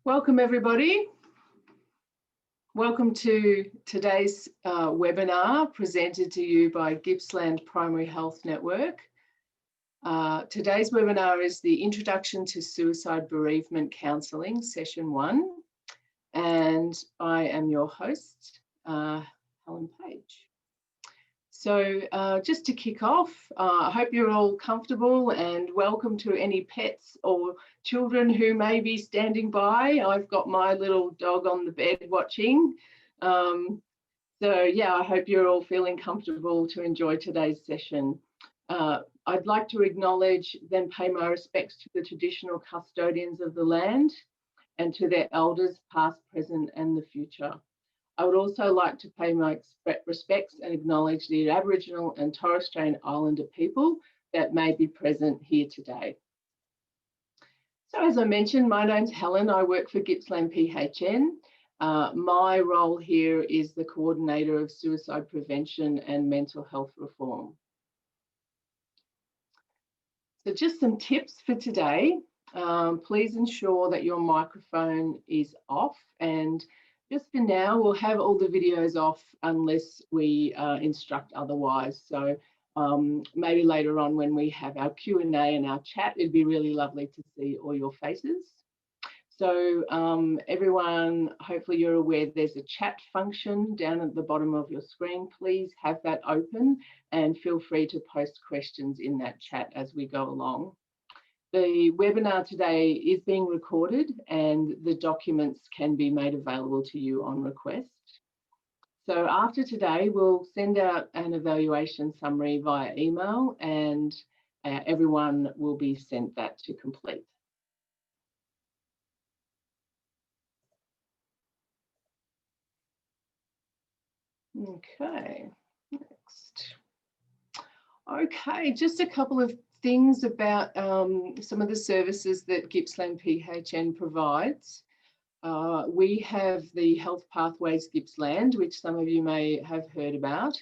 Welcome everybody. Welcome to today's webinar presented to you by Gippsland Primary Health Network. Today's webinar is the Introduction to Suicide Bereavement Counselling, Session 1. And I am your host, Helen Page. So just to kick off, I hope you're all comfortable and welcome to any pets or children who may be standing by. I've got my little dog on the bed watching. So yeah, I hope you're all feeling comfortable to enjoy today's session. I'd like to acknowledge, then pay my respects to the traditional custodians of the land and to their elders past, present and the future. I would also like to pay my respects and acknowledge the Aboriginal and Torres Strait Islander people that may be present here today. So as I mentioned, my name's Helen. I work for Gippsland PHN. My role here is the coordinator of suicide prevention and mental health reform. So just some tips for today. Please ensure that your microphone is off, and just for now, we'll have all the videos off unless we instruct otherwise. So maybe later on when we have our Q&A and our chat, it'd be really lovely to see all your faces. So everyone, hopefully you're aware there's a chat function down at the bottom of your screen. Please have that open and feel free to post questions in that chat as we go along. The webinar today is being recorded and the documents can be made available to you on request. So after today, we'll send out an evaluation summary via email and everyone will be sent that to complete. Okay, next. Okay, just a couple of things about some of the services that Gippsland PHN provides. We have the Health Pathways Gippsland, which some of you may have heard about.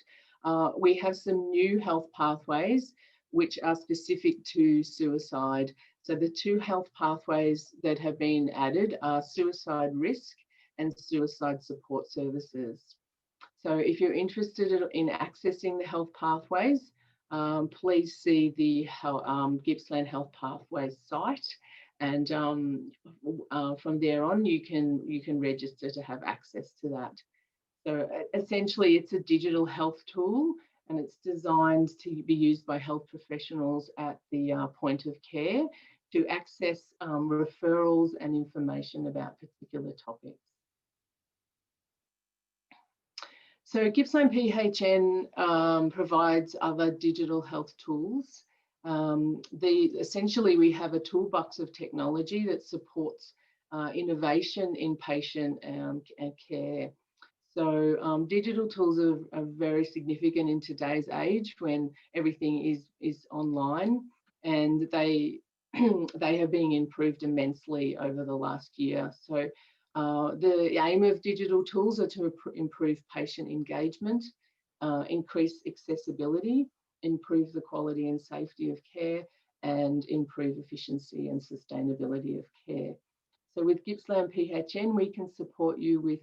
We have some new health pathways which are specific to suicide. So the two health pathways that have been added are suicide risk and suicide support services. So if you're interested in accessing the health pathways, please see the Gippsland Health Pathways site, and from there on you can register to have access to that. So essentially it's a digital health tool and it's designed to be used by health professionals at the point of care to access referrals and information about particular topics. So Gippsland PHN provides other digital health tools. Essentially we have a toolbox of technology that supports innovation in patient and care. So digital tools are very significant in today's age when everything is online, and they have been improved immensely over the last year. So the aim of digital tools are to improve patient engagement, increase accessibility, improve the quality and safety of care, and improve efficiency and sustainability of care. So with Gippsland PHN, we can support you with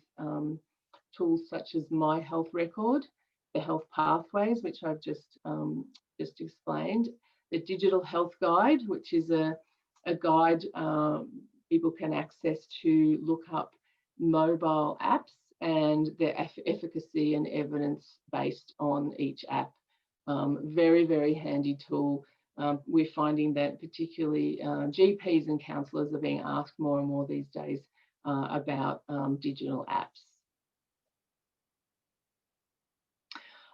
tools such as My Health Record, the Health Pathways, which I've just explained, the Digital Health Guide, which is a guide people can access to look up mobile apps and their efficacy and evidence based on each app. Very, very handy tool. We're finding that particularly GPs and counsellors are being asked more and more these days about digital apps.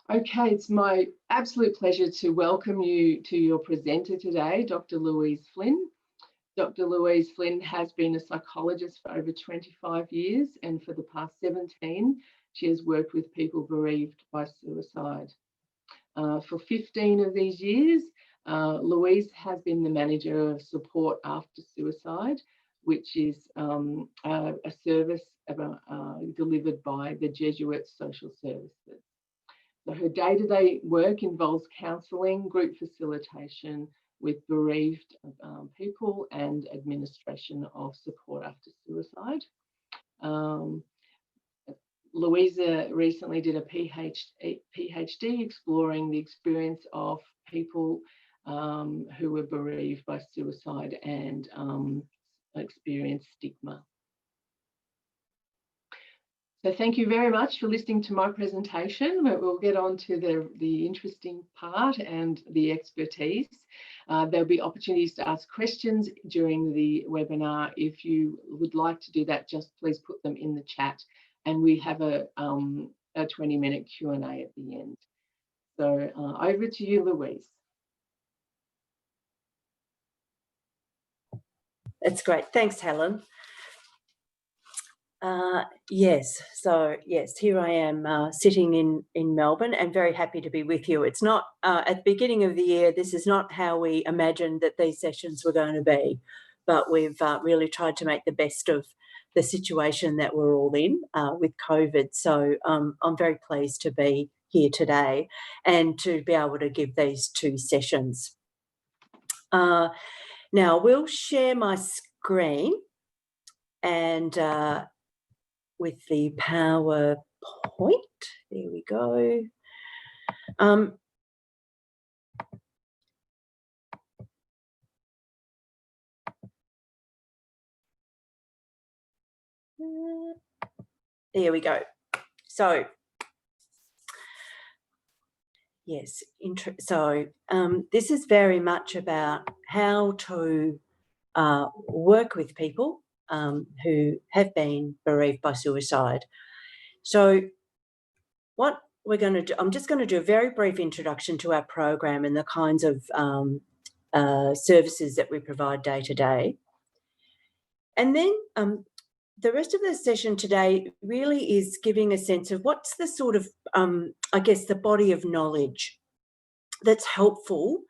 Okay, it's my absolute pleasure to welcome you to your presenter today, Dr. Louise Flynn. Dr. Louise Flynn has been a psychologist for over 25 years, and for the past 17, she has worked with people bereaved by suicide. For 15 of these years, Louise has been the manager of support after suicide, which is a service delivered by the Jesuit Social Services. So her day-to-day work involves counselling, group facilitation, with bereaved people and administration of support after suicide. Louisa recently did a PhD exploring the experience of people who were bereaved by suicide and experienced stigma. So thank you very much for listening to my presentation. We'll get on to the interesting part and the expertise. There'll be opportunities to ask questions during the webinar. If you would like to do that, just please put them in the chat, and we have a 20-minute Q&A at the end. So over to you, Louise. That's great. Thanks, Helen. Yes, here I am sitting in Melbourne and very happy to be with you. It's not, at the beginning of the year, this is not how we imagined that these sessions were going to be, but we've really tried to make the best of the situation that we're all in with COVID. So I'm very pleased to be here today and to be able to give these two sessions. Now, we'll share my screen and with the PowerPoint. There we go. There we go. So, yes, this is very much about how to work with people who have been bereaved by suicide. So what we're going to do, I'm just going to do a very brief introduction to our program and the kinds of services that we provide day to day. And then the rest of the session today really is giving a sense of what's the sort of, I guess, the body of knowledge that's helpful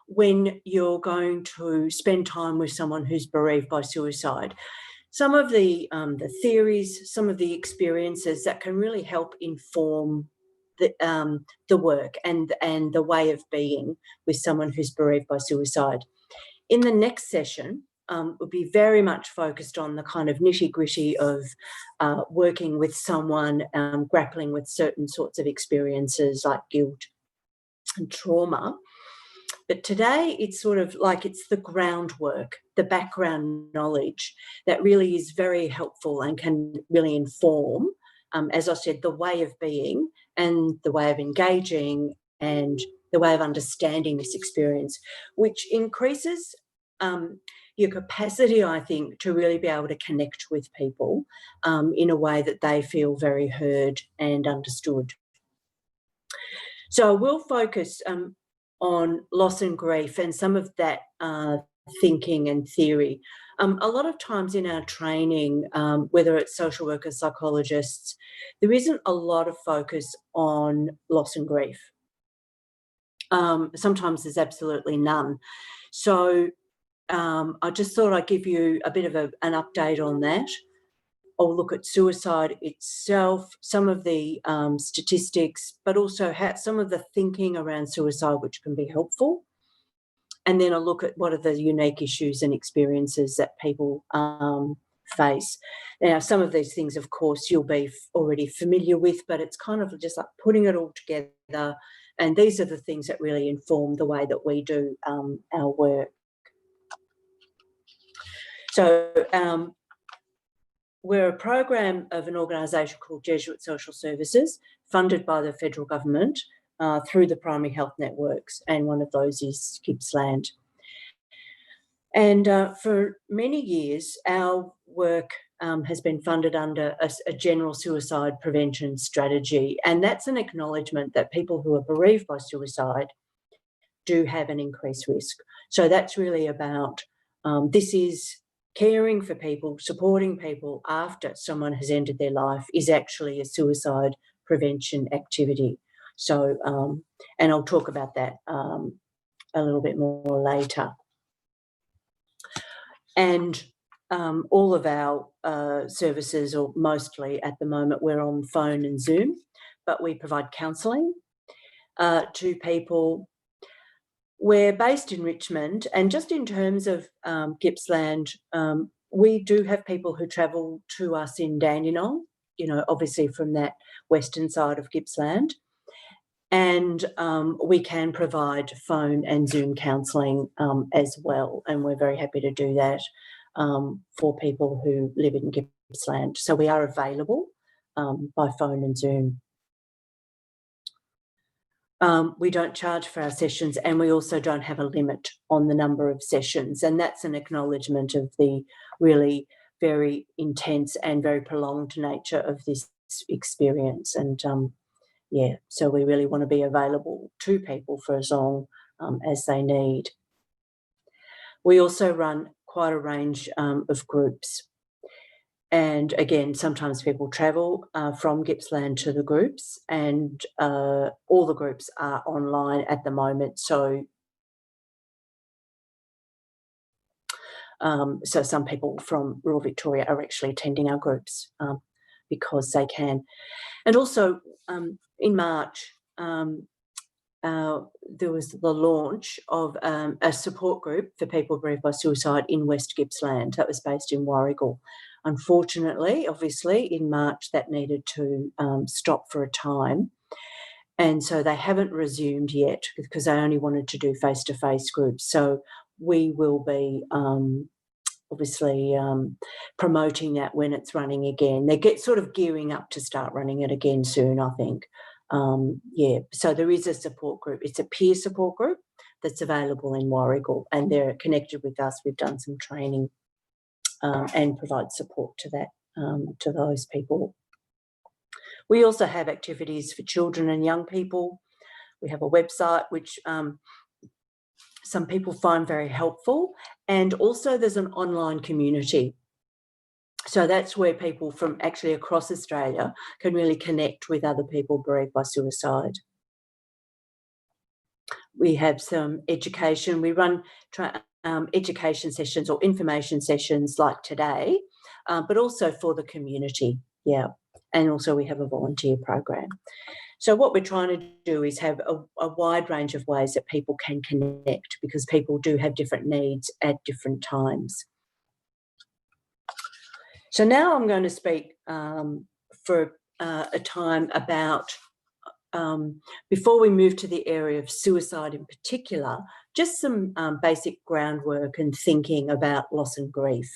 when you're going to spend time with someone who's bereaved by suicide. Some of the theories, some of the experiences that can really help inform the work and the way of being with someone who's bereaved by suicide. In the next session, we'll be very much focused on the kind of nitty-gritty of working with someone grappling with certain sorts of experiences like guilt and trauma. But today it's sort of like it's the groundwork, the background knowledge that really is very helpful and can really inform, as I said, the way of being and the way of engaging and the way of understanding this experience, which increases your capacity, I think, to really be able to connect with people in a way that they feel very heard and understood. So we'll focus on loss and grief and some of that thinking and theory. A lot of times in our training, whether it's social workers, psychologists, there isn't a lot of focus on loss and grief. Sometimes there's absolutely none. So I just thought I'd give you a bit of an update on that. I'll look at suicide itself, some of the statistics, but also some of the thinking around suicide, which can be helpful. And then I'll look at what are the unique issues and experiences that people face. Now, some of these things, of course, you'll be already familiar with, but it's kind of just like putting it all together. And these are the things that really inform the way that we do our work. So, we're a program of an organisation called Jesuit Social Services, funded by the federal government through the primary health networks, and one of those is Gippsland. And for many years, our work has been funded under a general suicide prevention strategy, and that's an acknowledgement that people who are bereaved by suicide do have an increased risk. So that's really about, this is caring for people, supporting people after someone has ended their life is actually a suicide prevention activity. So, and I'll talk about that a little bit more later. And all of our services, or mostly at the moment, we're on phone and Zoom, but we provide counselling to people. We're based in Richmond, and just in terms of Gippsland, we do have people who travel to us in Dandenong, you know, obviously from that western side of Gippsland. And we can provide phone and Zoom counselling as well, and we're very happy to do that for people who live in Gippsland. So we are available by phone and Zoom. We don't charge for our sessions, and we also don't have a limit on the number of sessions, and that's an acknowledgement of the really very intense and very prolonged nature of this experience. And yeah, so we really want to be available to people for as long as they need. We also run quite a range of groups. And again, sometimes people travel from Gippsland to the groups, and all the groups are online at the moment. So some people from rural Victoria are actually attending our groups because they can. And also in March, there was the launch of a support group for people bereaved by suicide in West Gippsland that was based in Warragul. Unfortunately, obviously, in March that needed to stop for a time. And so they haven't resumed yet because they only wanted to do face-to-face groups. So we will be obviously promoting that when it's running again. They get sort of gearing up to start running it again soon, I think. Yeah, so there is a support group. It's a peer support group that's available in Warragul, and they're connected with us. We've done some training and provide support to that, to those people. We also have activities for children and young people. We have a website which some people find very helpful, and also there's an online community. So that's where people from actually across Australia can really connect with other people bereaved by suicide. We have some education. We run education sessions or information sessions like today, but also for the community, yeah. And also we have a volunteer program. So what we're trying to do is have a wide range of ways that people can connect, because people do have different needs at different times. So now I'm going to speak for a time about, before we move to the area of suicide in particular, just some basic groundwork and thinking about loss and grief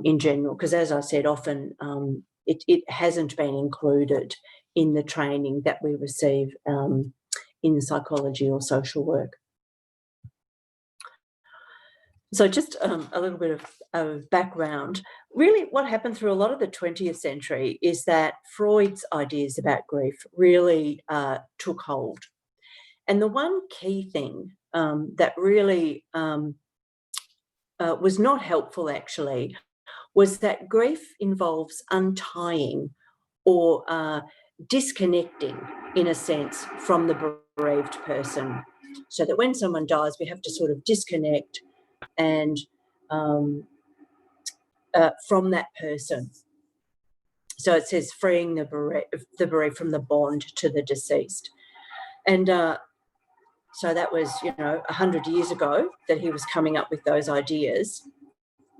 in general, because as I said, often it hasn't been included in the training that we receive in psychology or social work. So just a little bit of background. Really what happened through a lot of the 20th century is that Freud's ideas about grief really took hold. And the one key thing that really was not helpful actually was that grief involves untying or disconnecting, in a sense, from the bereaved person. So that when someone dies, we have to sort of disconnect and from that person. So it says freeing the bereaved from the bond to the deceased. And so that was, 100 years ago that he was coming up with those ideas.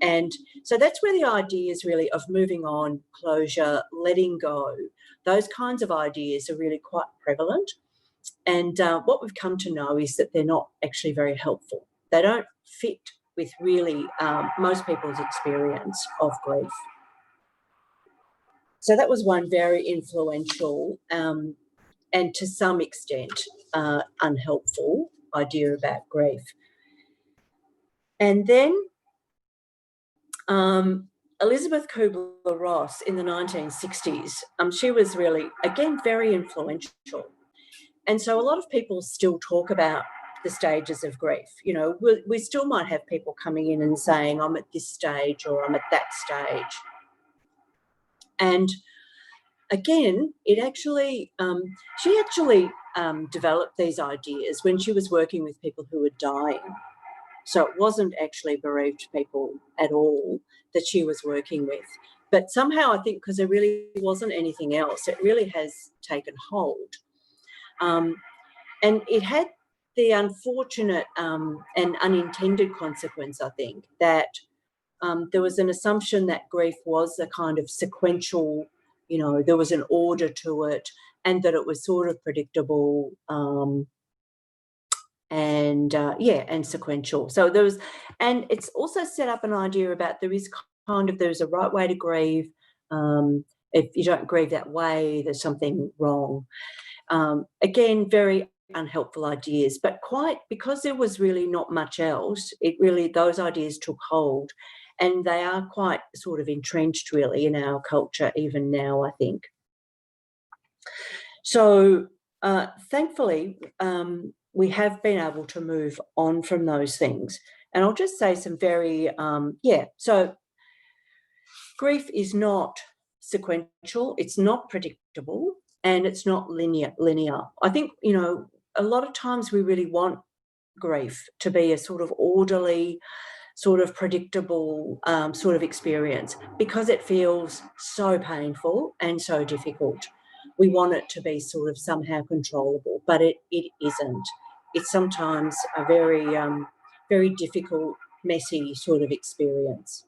And so that's where the ideas really of moving on, closure, letting go, those kinds of ideas are really quite prevalent. And what we've come to know is that they're not actually very helpful. They don't fit with really most people's experience of grief. So that was one very influential and to some extent unhelpful idea about grief. And then Elizabeth Kubler-Ross in the 1960s, she was really, again, very influential. And so a lot of people still talk about the stages of grief. We still might have people coming in and saying, I'm at this stage or I'm at that stage. And again, it actually, she actually developed these ideas when she was working with people who were dying. So it wasn't actually bereaved people at all that she was working with. But somehow I think because there really wasn't anything else, it really has taken hold. And it had the unfortunate and unintended consequence, I think, that there was an assumption that grief was a kind of sequential, there was an order to it, and that it was sort of predictable and sequential. So there was, and it's also set up an idea about there's a right way to grieve. If you don't grieve that way, there's something wrong. Again, very unhelpful ideas, but because there was really not much else, those ideas took hold, and they are quite sort of entrenched really in our culture even now, I think. So thankfully, we have been able to move on from those things. And I'll just say some very, so grief is not sequential, it's not predictable, and it's not linear. I think, a lot of times we really want grief to be a sort of orderly, sort of predictable sort of experience, because it feels so painful and so difficult. We want it to be sort of somehow controllable, but it isn't. It's sometimes a very, very difficult, messy sort of experience.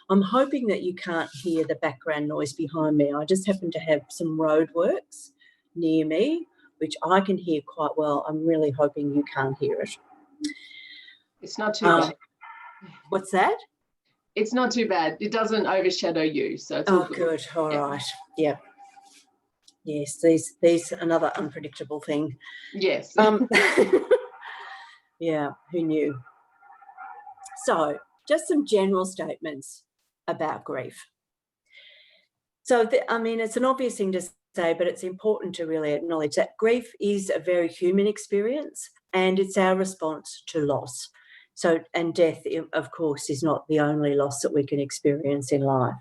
I'm hoping that you can't hear the background noise behind me. I just happen to have some roadworks near me, which I can hear quite well. I'm really hoping you can't hear it. It's not too bad. What's that? It's not too bad. It doesn't overshadow you. So it's all good. All right. Yeah. Yes, these another unpredictable thing. Yes. Yeah, who knew? So just some general statements about grief. So, it's an obvious thing to say, but it's important to really acknowledge that grief is a very human experience, and it's our response to loss. So, and death, of course, is not the only loss that we can experience in life.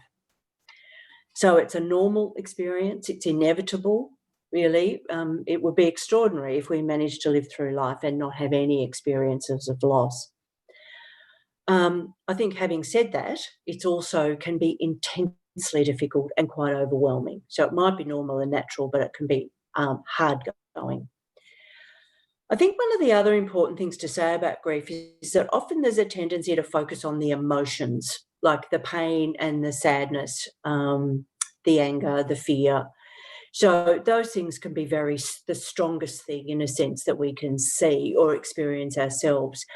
So it's a normal experience. It's inevitable, really. It would be extraordinary if we managed to live through life and not have any experiences of loss. I think having said that, it also can be intensely difficult and quite overwhelming. So it might be normal and natural, but it can be hard going. I think one of the other important things to say about grief is that often there's a tendency to focus on the emotions, like the pain and the sadness, the anger, the fear. So those things can be the strongest thing in a sense that we can see or experience ourselves.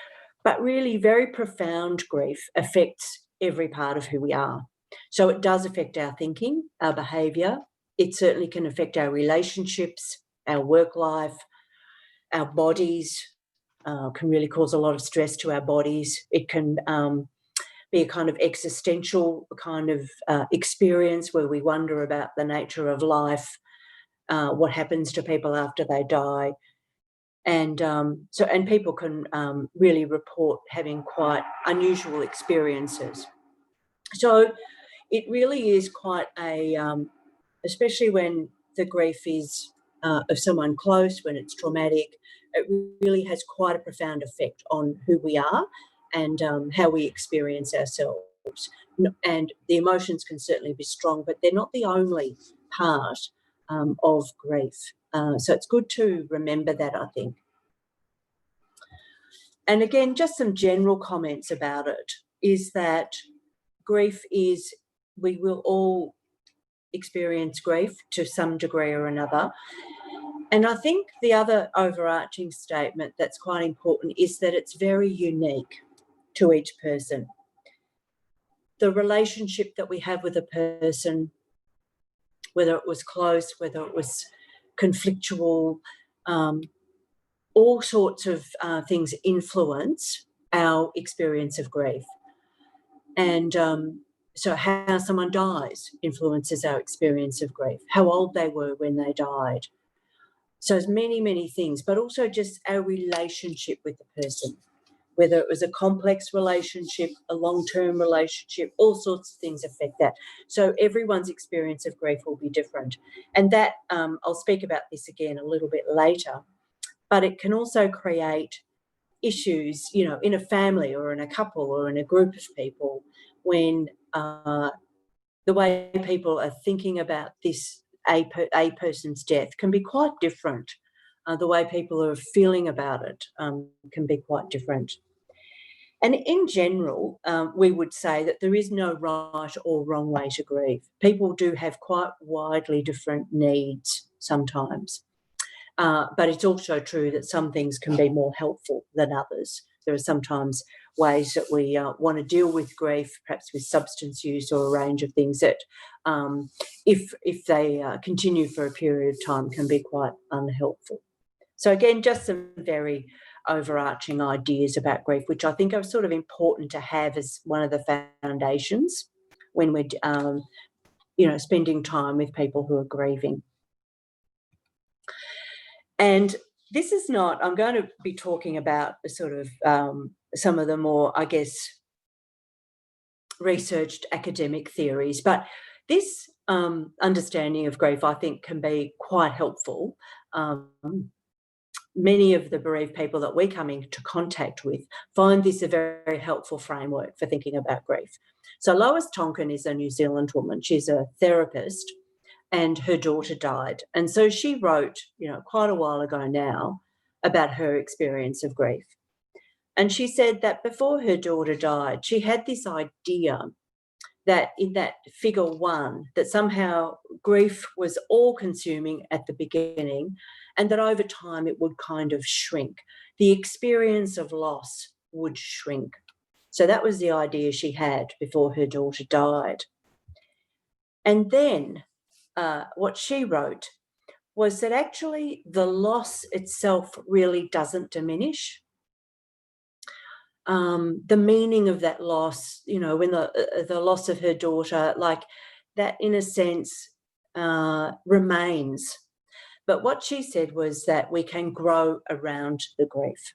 But really, very profound grief affects every part of who we are. So it does affect our thinking, our behaviour. It certainly can affect our relationships, our work life, our bodies. Can really cause a lot of stress to our bodies. It can be a kind of existential kind of experience where we wonder about the nature of life, what happens to people after they die. And people can really report having quite unusual experiences. So it really is quite especially when the grief is of someone close, when it's traumatic, it really has quite a profound effect on who we are and how we experience ourselves. And the emotions can certainly be strong, but they're not the only part of grief. So it's good to remember that, I think. And again, just some general comments about it is that grief is, we will all experience grief to some degree or another. And I think the other overarching statement that's quite important is that it's very unique to each person. The relationship that we have with a person, whether it was close, whether it was conflictual, all sorts of things influence our experience of grief. And so how someone dies influences our experience of grief, how old they were when they died. So there's many, many things, but also just our relationship with the person, whether it was a complex relationship, a long-term relationship, all sorts of things affect that. So everyone's experience of grief will be different. And that, I'll speak about this again a little bit later, but it can also create issues, in a family or in a couple or in a group of people when the way people are thinking about this, a person's death can be quite different the way people are feeling about it can be quite different. And in general, we would say that there is no right or wrong way to grieve. People do have quite widely different needs sometimes. But it's also true that some things can be more helpful than others. There are sometimes ways that we want to deal with grief, perhaps with substance use or a range of things that, if they continue for a period of time, can be quite unhelpful. So again, just some very overarching ideas about grief, which I think are sort of important to have as one of the foundations when we're, spending time with people who are grieving. And this is not, I'm going to be talking about sort of some of the more, I guess, researched academic theories, but this understanding of grief, I think, can be quite helpful. Many of the bereaved people that we come into contact with find this a very helpful framework for thinking about grief. So Lois Tonkin is a New Zealand woman. She's a therapist, and her daughter died. And so she wrote, quite a while ago now, about her experience of grief. And she said that before her daughter died, she had this idea that in that figure 1, that somehow grief was all-consuming at the beginning and that over time it would kind of shrink. The experience of loss would shrink. So that was the idea she had before her daughter died. And then what she wrote was that actually the loss itself really doesn't diminish. The meaning of that loss, when the loss of her daughter, like that in a sense remains. But what she said was that we can grow around the grief.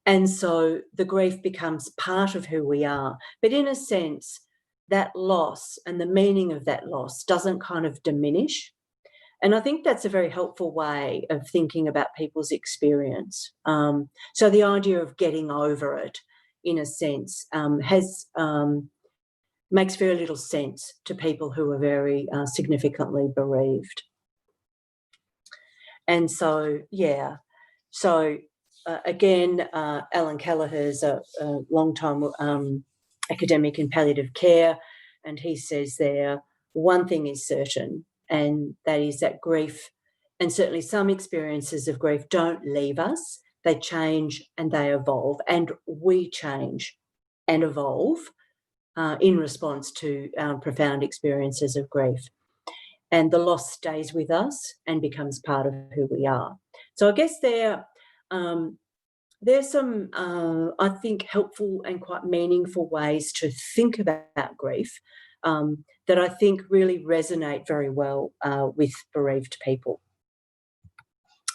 And so the grief becomes part of who we are. But in a sense, that loss and the meaning of that loss doesn't kind of diminish. And I think that's a very helpful way of thinking about people's experience. So the idea of getting over it, in a sense, makes very little sense to people who are very significantly bereaved. And so, again, Alan Kelleher is a long-time academic in palliative care, and he says there, one thing is certain, and that is that grief, and certainly some experiences of grief, don't leave us. They change and they evolve, and we change and evolve in response to profound experiences of grief. And the loss stays with us and becomes part of who we are. So I guess there's some, I think, helpful and quite meaningful ways to think about grief that I think really resonate very well with bereaved people.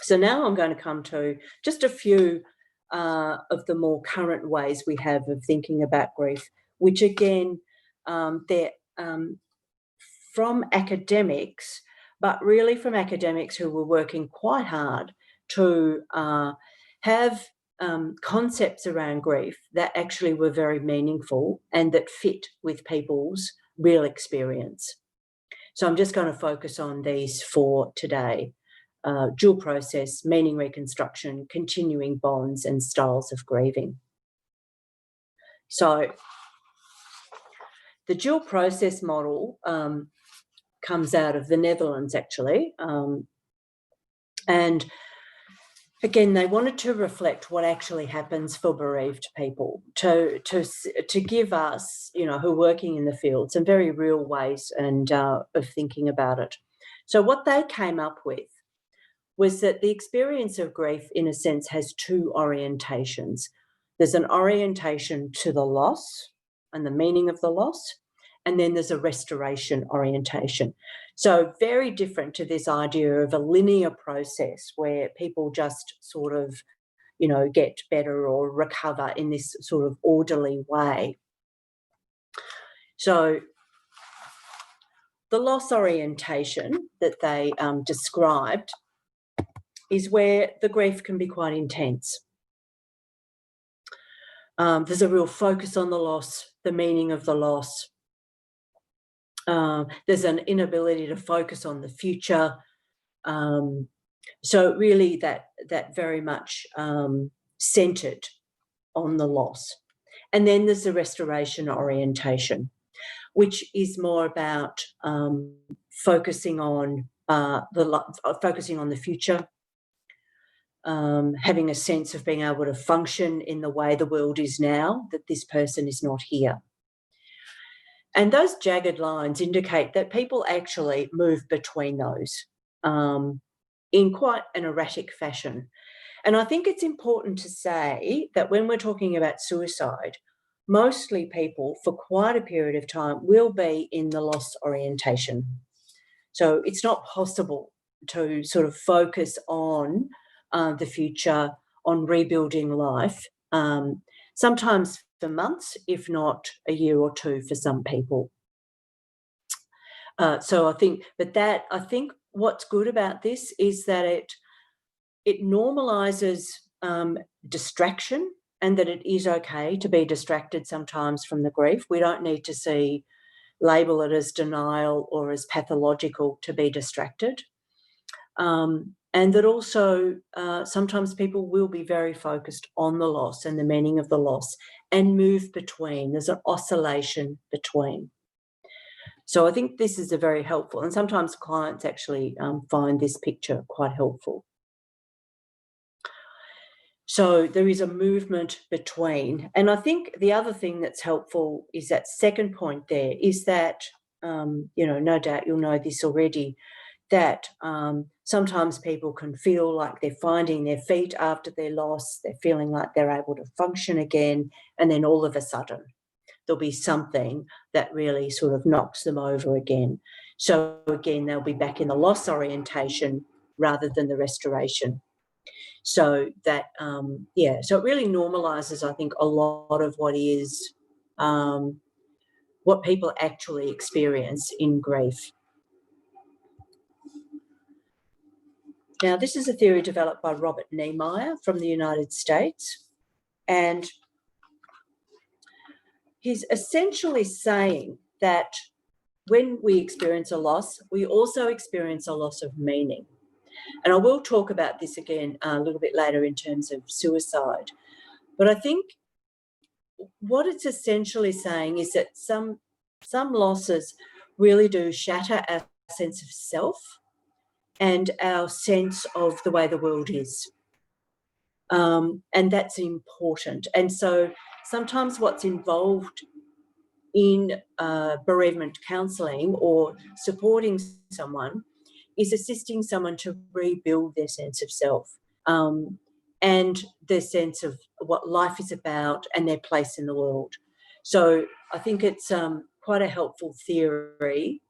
So now I'm going to come to just a few of the more current ways we have of thinking about grief, which again, they're from academics, but really from academics who were working quite hard to have concepts around grief that actually were very meaningful and that fit with people's real experience. So I'm just going to focus on these for today. Dual process, meaning reconstruction, continuing bonds, and styles of grieving. So the dual process model comes out of the Netherlands, actually. And again, they wanted to reflect what actually happens for bereaved people, to give us, who are working in the field, some very real ways and of thinking about it. So what they came up with was that the experience of grief, in a sense, has two orientations. There's an orientation to the loss and the meaning of the loss, and then there's a restoration orientation. So very different to this idea of a linear process where people just sort of, get better or recover in this sort of orderly way. So the loss orientation that they described is where the grief can be quite intense. There's a real focus on the loss, the meaning of the loss. There's an inability to focus on the future. So really that very much centred on the loss. And then there's the restoration orientation, which is more about focusing on the future, having a sense of being able to function in the way the world is now, that this person is not here. And those jagged lines indicate that people actually move between those in quite an erratic fashion. And I think it's important to say that when we're talking about suicide, mostly people for quite a period of time will be in the loss orientation. So it's not possible to sort of focus on the future, on rebuilding life, sometimes for months, if not a year or two for some people. So I think what's good about this is that it normalises distraction, and that it is okay to be distracted sometimes from the grief. We don't need to label it as denial or as pathological to be distracted. And that also sometimes people will be very focused on the loss and the meaning of the loss and move between. There's an oscillation between. So I think this is a very helpful, and sometimes clients actually find this picture quite helpful. So there is a movement between. And I think the other thing that's helpful is that second point there is that, no doubt you'll know this already, that sometimes people can feel like they're finding their feet after their loss, they're feeling like they're able to function again, and then all of a sudden there'll be something that really sort of knocks them over again. So again, they'll be back in the loss orientation rather than the restoration. So that, so it really normalises, I think, a lot of what people actually experience in grief. Now, this is a theory developed by Robert Niemeyer from the United States, and he's essentially saying that when we experience a loss, we also experience a loss of meaning. And I will talk about this again a little bit later in terms of suicide. But I think what it's essentially saying is that some losses really do shatter our sense of self and our sense of the way the world is. And that's important. And so sometimes what's involved in bereavement counselling or supporting someone is assisting someone to rebuild their sense of self and their sense of what life is about and their place in the world. So I think it's quite a helpful theory,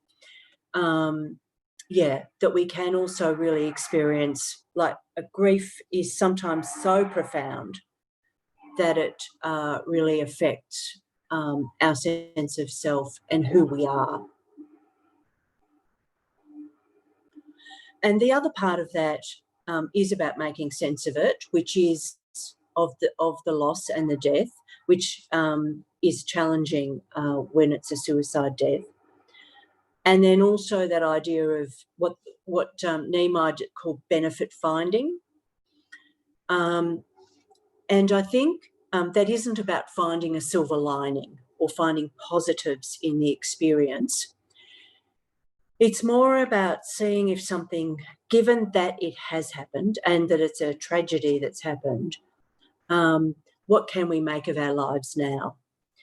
that we can also really experience, like, a grief is sometimes so profound that it really affects our sense of self and who we are. And the other part of that is about making sense of it, which is of the loss and the death, which is challenging when it's a suicide death. And then also that idea of what Niemeyer called benefit finding. And I think that isn't about finding a silver lining or finding positives in the experience. It's more about seeing if something, given that it has happened and that it's a tragedy that's happened, what can we make of our lives now?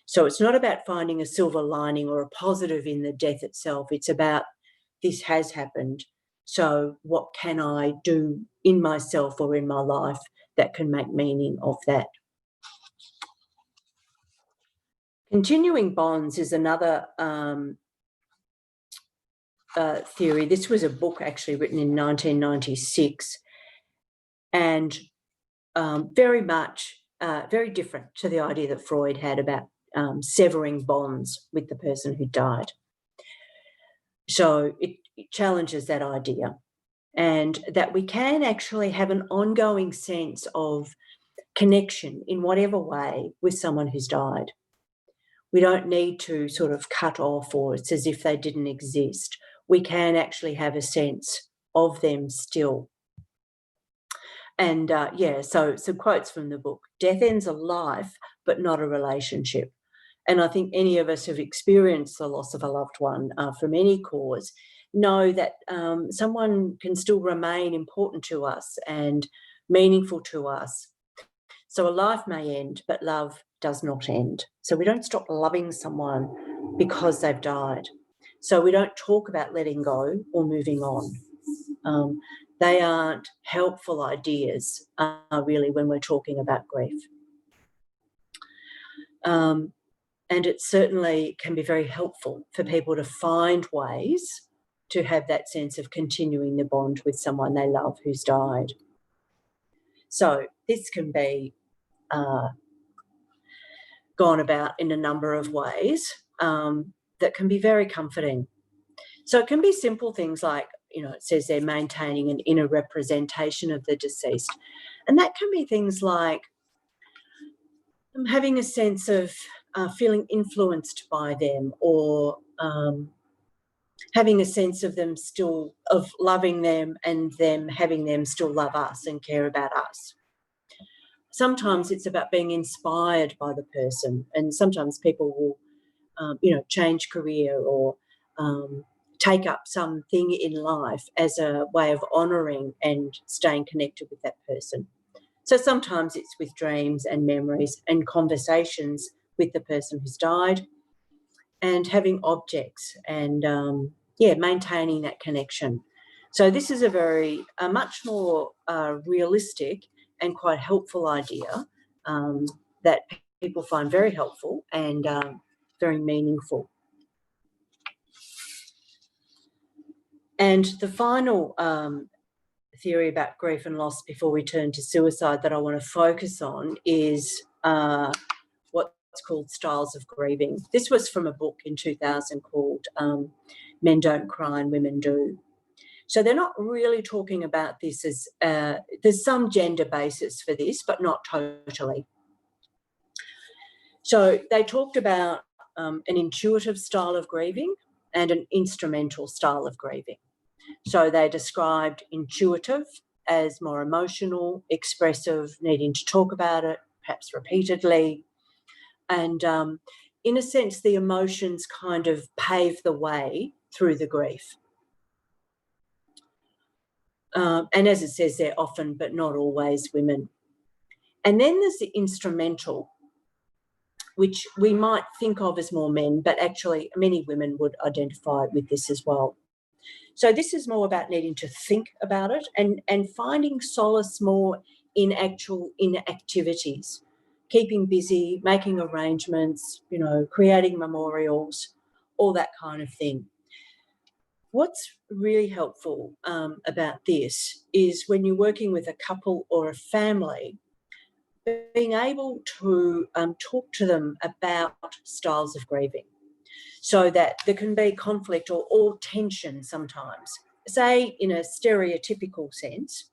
So it's not about finding a silver lining or a positive in the death itself. It's about, this has happened, so what can I do in myself or in my life that can make meaning of that? Continuing bonds is another theory. This was a book actually written in 1996 and very different to the idea that Freud had about severing bonds with the person who died. So it challenges that idea, and that we can actually have an ongoing sense of connection in whatever way with someone who's died. We don't need to sort of cut off, or it's as if they didn't exist. We can actually have a sense of them still. And so some quotes from the book: death ends a life, but not a relationship. And I think any of us who've experienced the loss of a loved one from any cause know that someone can still remain important to us and meaningful to us. So a life may end, but love does not end. So we don't stop loving someone because they've died. So we don't talk about letting go or moving on. They aren't helpful ideas, really, when we're talking about grief. And it certainly can be very helpful for people to find ways to have that sense of continuing the bond with someone they love who's died. So this can be gone about in a number of ways that can be very comforting. So it can be simple things like, it says they're maintaining an inner representation of the deceased. And that can be things like having a sense of feeling influenced by them, or having a sense of them still, of loving them and them having them still love us and care about us. Sometimes it's about being inspired by the person, and sometimes people will, change career or take up something in life as a way of honouring and staying connected with that person. So sometimes it's with dreams and memories and conversations with the person who's died, and having objects and, maintaining that connection. So this is a much more realistic and quite helpful idea that people find very helpful and very meaningful. And the final theory about grief and loss before we turn to suicide that I want to focus on is what's called styles of grieving. This was from a book in 2000 called Men Don't Cry and Women Do. So they're not really talking about this as, there's some gender basis for this, but not totally. So they talked about an intuitive style of grieving and an instrumental style of grieving. So they described intuitive as more emotional, expressive, needing to talk about it, perhaps repeatedly. And in a sense, the emotions kind of pave the way through the grief. And as it says, they're often, but not always, women. And then there's the instrumental, which we might think of as more men, but actually many women would identify with this as well. So this is more about needing to think about it and finding solace more in activities, keeping busy, making arrangements, creating memorials, all that kind of thing. What's really helpful about this is when you're working with a couple or a family, being able to talk to them about styles of grieving, so that there can be conflict or tension sometimes. Say, in a stereotypical sense,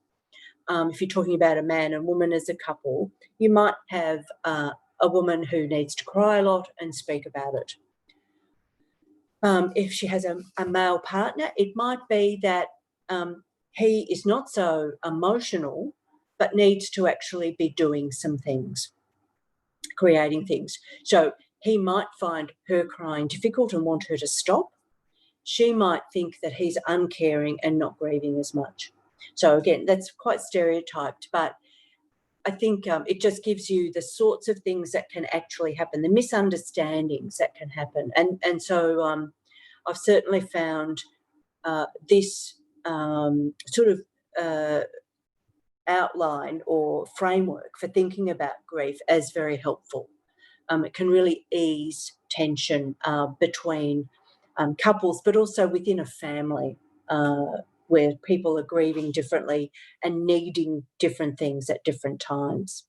if you're talking about a man and woman as a couple, you might have a woman who needs to cry a lot and speak about it. If she has a male partner, it might be that he is not so emotional but needs to actually be doing some things, creating things. So he might find her crying difficult and want her to stop. She might think that he's uncaring and not grieving as much. So again, that's quite stereotyped, but I think it just gives you the sorts of things that can actually happen, the misunderstandings that can happen. And so I've certainly found this sort of outline or framework for thinking about grief as very helpful. It can really ease tension between couples, but also within a family where people are grieving differently and needing different things at different times.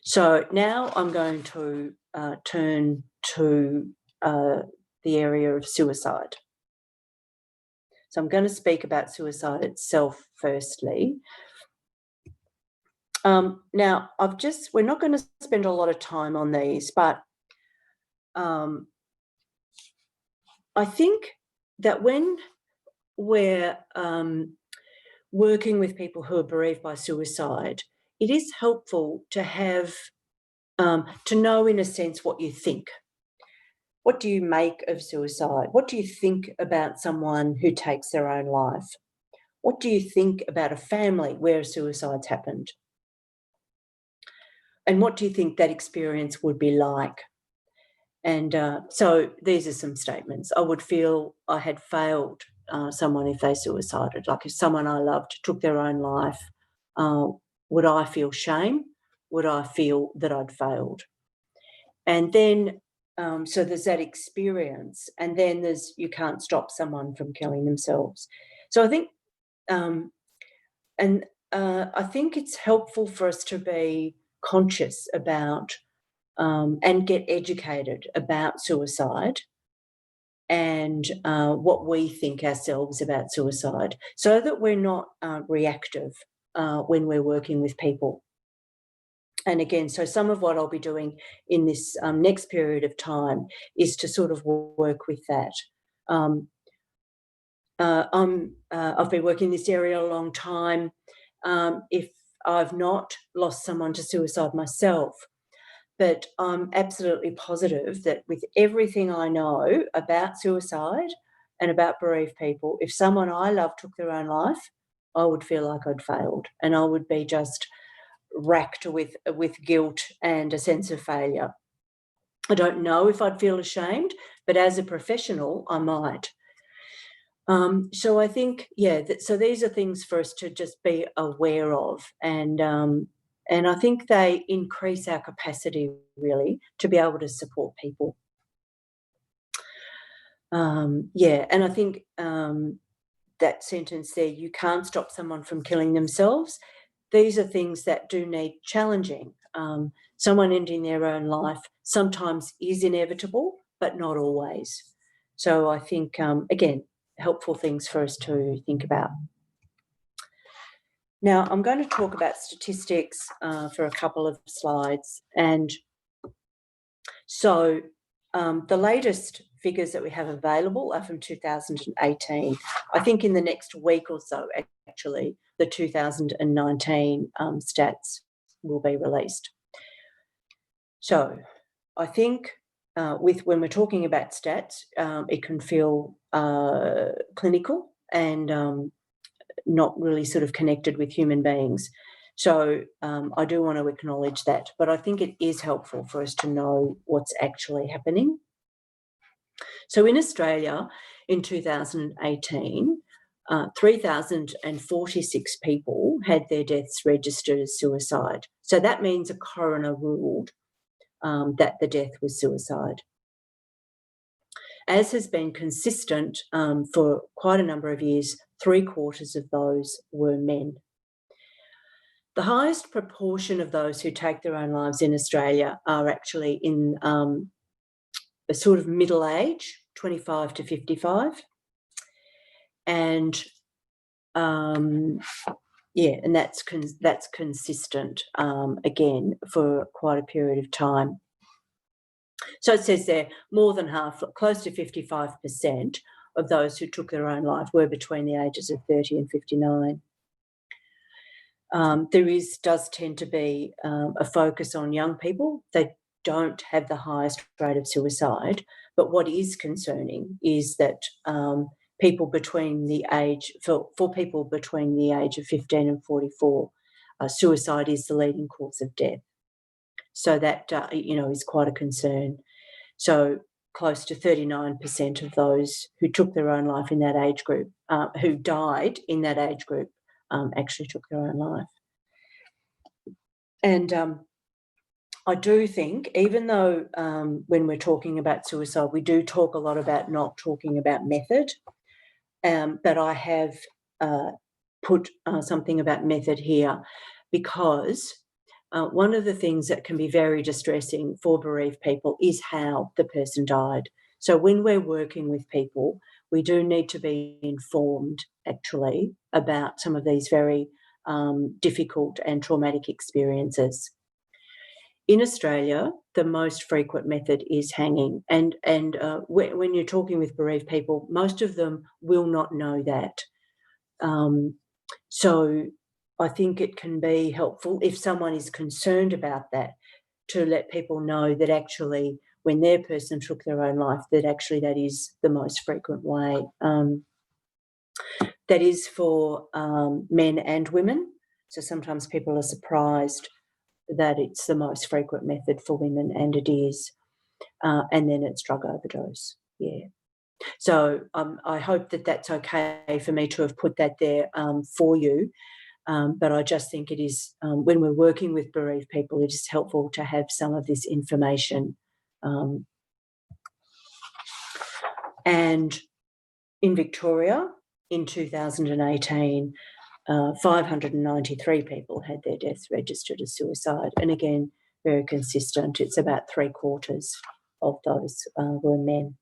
So now I'm going to turn to the area of suicide. So I'm going to speak about suicide itself firstly. Now, we're not going to spend a lot of time on these, but I think that when we're working with people who are bereaved by suicide, it is helpful to have, to know in a sense what you think. What do you make of suicide? What do you think about someone who takes their own life? What do you think about a family where a suicide's happened? And what do you think that experience would be like? And so these are some statements. I would feel I had failed someone if they suicided. Like if someone I loved took their own life, would I feel shame? Would I feel that I'd failed? And then, so there's that experience. And then there's, you can't stop someone from killing themselves. So I think, I think it's helpful for us to be conscious about and get educated about suicide and what we think ourselves about suicide, so that we're not reactive when we're working with people. And again, so some of what I'll be doing in this next period of time is to sort of work with that. I've been working in this area a long time. If I've not lost someone to suicide myself, but I'm absolutely positive that with everything I know about suicide and about bereaved people, if someone I love took their own life, I would feel like I'd failed, and I would be just racked with guilt and a sense of failure. I don't know if I'd feel ashamed, but as a professional, I might. So I think, so these are things for us to just be aware of, and I think they increase our capacity really to be able to support people. And I think that sentence there, you can't stop someone from killing themselves. These are things that do need challenging. Someone ending their own life sometimes is inevitable, but not always. So I think, again, helpful things for us to think about. Now, I'm going to talk about statistics for a couple of slides. And so the latest figures that we have available are from 2018. I think in the next week or so, actually, the 2019 stats will be released. So I think when we're talking about stats, it can feel clinical and not really sort of connected with human beings. So I do want to acknowledge that, but I think it is helpful for us to know what's actually happening. So in Australia in 2018, 3,046 people had their deaths registered as suicide. So that means a coroner ruled that the death was suicide. As has been consistent for quite a number of years, 3/4 of those were men. The highest proportion of those who take their own lives in Australia are actually in a sort of middle age, 25 to 55. And and that's consistent again for quite a period of time. So it says there, more than half, close to 55% of those who took their own life were between the ages of 30 and 59. There does tend to be a focus on young people. They don't have the highest rate of suicide, but what is concerning is that people between the age, for people between the age of 15 and 44, suicide is the leading cause of death. So that, is quite a concern. So close to 39% of those who took their own life in that age group, who died in that age group, actually took their own life. And I do think, even though when we're talking about suicide, we do talk a lot about not talking about method, but I have put something about method here because one of the things that can be very distressing for bereaved people is how the person died. So when we're working with people, we do need to be informed, actually, about some of these very difficult and traumatic experiences. In Australia, the most frequent method is hanging. And when you're talking with bereaved people, most of them will not know that. So I think it can be helpful if someone is concerned about that to let people know that actually when their person took their own life, that actually that is the most frequent way. That is for men and women. So sometimes people are surprised that it's the most frequent method for women, and it is. And then it's drug overdose. Yeah. So I hope that that's okay for me to have put that there for you. But I just think it is, when we're working with bereaved people, it is helpful to have some of this information. And in Victoria, in 2018, 593 people had their deaths registered as suicide. And again, very consistent. It's about 3/4 of those were men.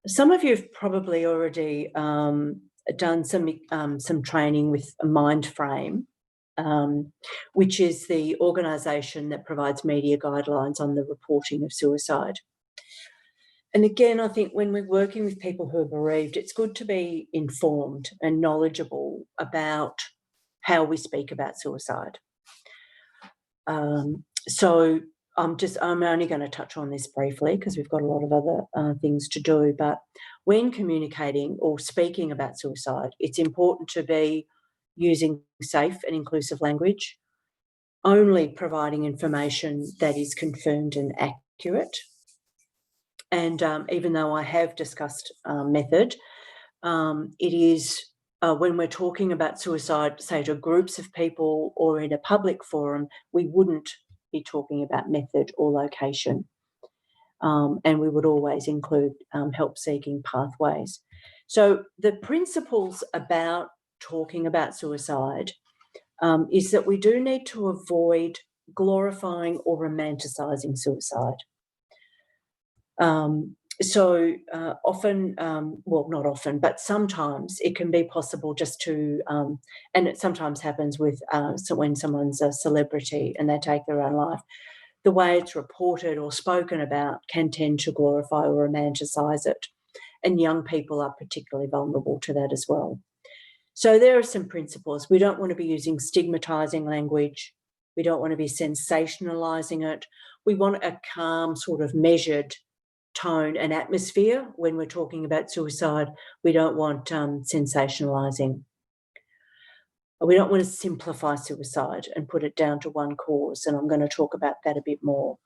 Some of you have probably already done some training with Mindframe, which is the organisation that provides media guidelines on the reporting of suicide. And again, I think when we're working with people who are bereaved, it's good to be informed and knowledgeable about how we speak about suicide. So I'm only going to touch on this briefly because we've got a lot of other things to do. But when communicating or speaking about suicide, it's important to be using safe and inclusive language, only providing information that is confirmed and accurate. And even though I have discussed method, it is when we're talking about suicide, say to groups of people or in a public forum, we wouldn't be talking about method or location. And we would always include help-seeking pathways. So the principles about talking about suicide is that we do need to avoid glorifying or romanticising suicide. So often, well, not often, but sometimes it can be possible just to, and it sometimes happens with so when someone's a celebrity and they take their own life, the way it's reported or spoken about can tend to glorify or romanticise it. And young people are particularly vulnerable to that as well. So there are some principles. We don't want to be using stigmatising language. We don't want to be sensationalising it. We want a calm, sort of measured tone and atmosphere when we're talking about suicide. We don't want sensationalising. We don't want to simplify suicide and put it down to one cause, and I'm going to talk about that a bit more.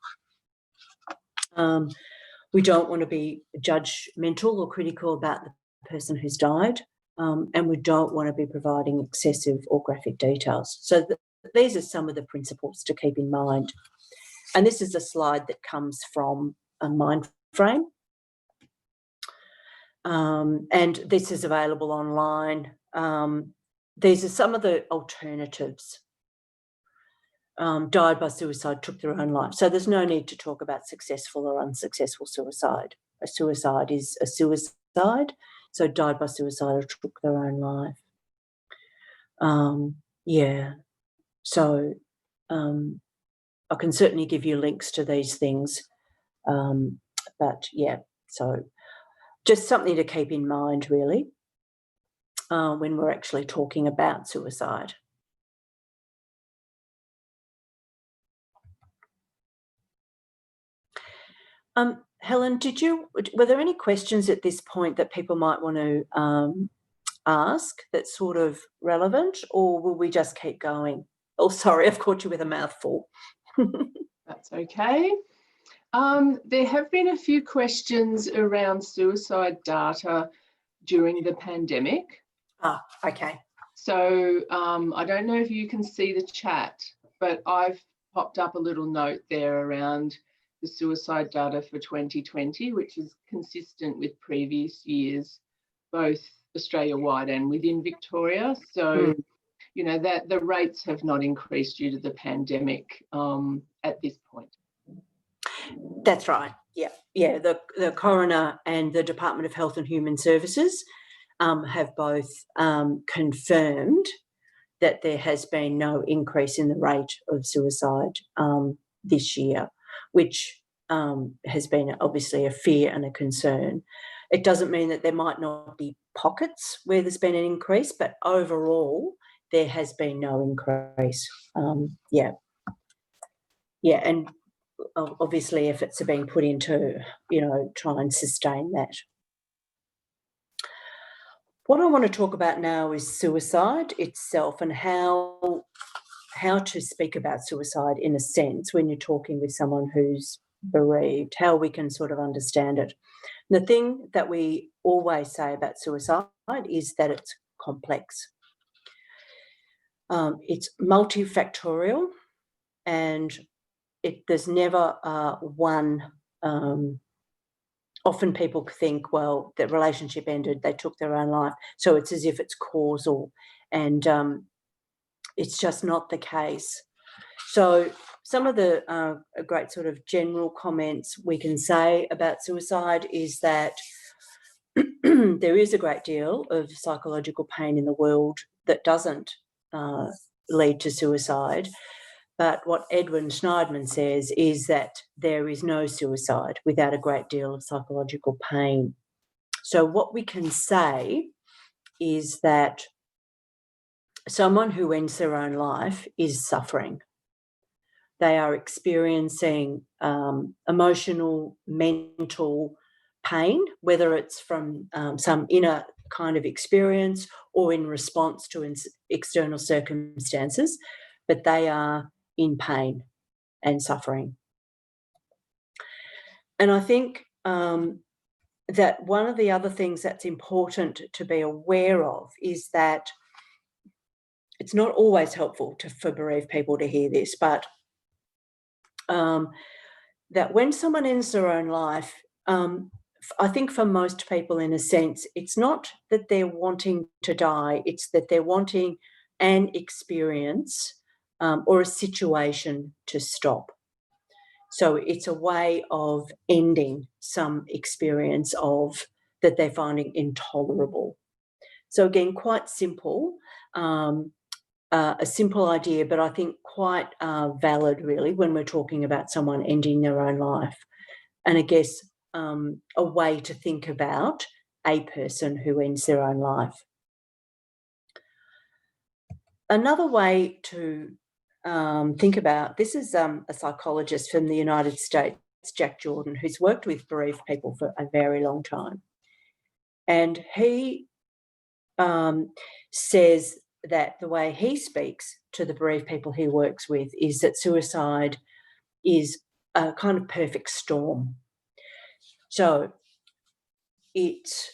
We don't want to be judgmental or critical about the person who's died, and we don't want to be providing excessive or graphic details. So these are some of the principles to keep in mind. And this is a slide that comes from a Mindframe. And this is available online. These are some of the alternatives. Died by suicide, took their own life. So there's no need to talk about successful or unsuccessful suicide. A suicide is a suicide. So died by suicide or took their own life. Yeah. So I can certainly give you links to these things. But yeah, so just something to keep in mind really when we're actually talking about suicide. Helen, were there any questions at this point that people might want to ask that's sort of relevant, or will we just keep going? Oh, sorry, I've caught you with a mouthful. That's okay. There have been a few questions around suicide data during the pandemic. Okay. So I don't know if you can see the chat, but I've popped up a little note there around the suicide data for 2020, which is consistent with previous years, both Australia-wide and within Victoria. So, you know, that the rates have not increased due to the pandemic at this point. That's right. Yeah. The coroner and the Department of Health and Human Services have both confirmed that there has been no increase in the rate of suicide this year, which has been obviously a fear and a concern. It doesn't mean that there might not be pockets where there's been an increase, but overall there has been no increase. And obviously efforts are being put into, try and sustain that. What I want to talk about now is suicide itself and how to speak about suicide in a sense when you're talking with someone who's bereaved, how we can sort of understand it. The thing that we always say about suicide is that it's complex. It's multifactorial, and there's never one. Often people think, well, the relationship ended, they took their own life, so it's as if it's causal, and it's just not the case. So some of the great sort of general comments we can say about suicide is that there is a great deal of psychological pain in the world that doesn't lead to suicide. But what Edwin Schneidman says is that there is no suicide without a great deal of psychological pain. So what we can say is that someone who ends their own life is suffering. They are experiencing emotional, mental pain, whether it's from some inner kind of experience or in response to external circumstances, but they are in pain and suffering. And I think that one of the other things that's important to be aware of is that it's not always helpful for bereaved people to hear this, but that when someone ends their own life, I think for most people, in a sense, it's not that they're wanting to die, it's that they're wanting an experience or a situation to stop. So it's a way of ending some experience that they're finding intolerable. So again, quite simple, a simple idea, but I think quite valid really when we're talking about someone ending their own life. And I guess a way to think about a person who ends their own life. Another way to think about this is a psychologist from the United States, Jack Jordan, who's worked with bereaved people for a very long time. And he says that the way he speaks to the bereaved people he works with is that suicide is a kind of perfect storm. So it's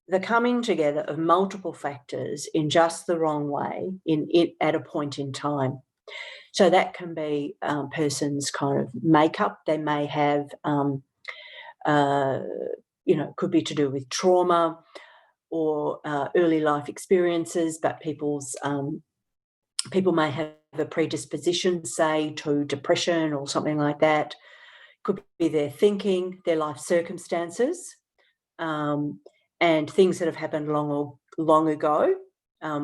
the coming together of multiple factors in just the wrong way at a point in time. So that can be person's kind of makeup. They may have, could be to do with trauma or early life experiences, but people may have a predisposition, say, to depression or something like that. Could be their thinking, their life circumstances, and things that have happened long ago.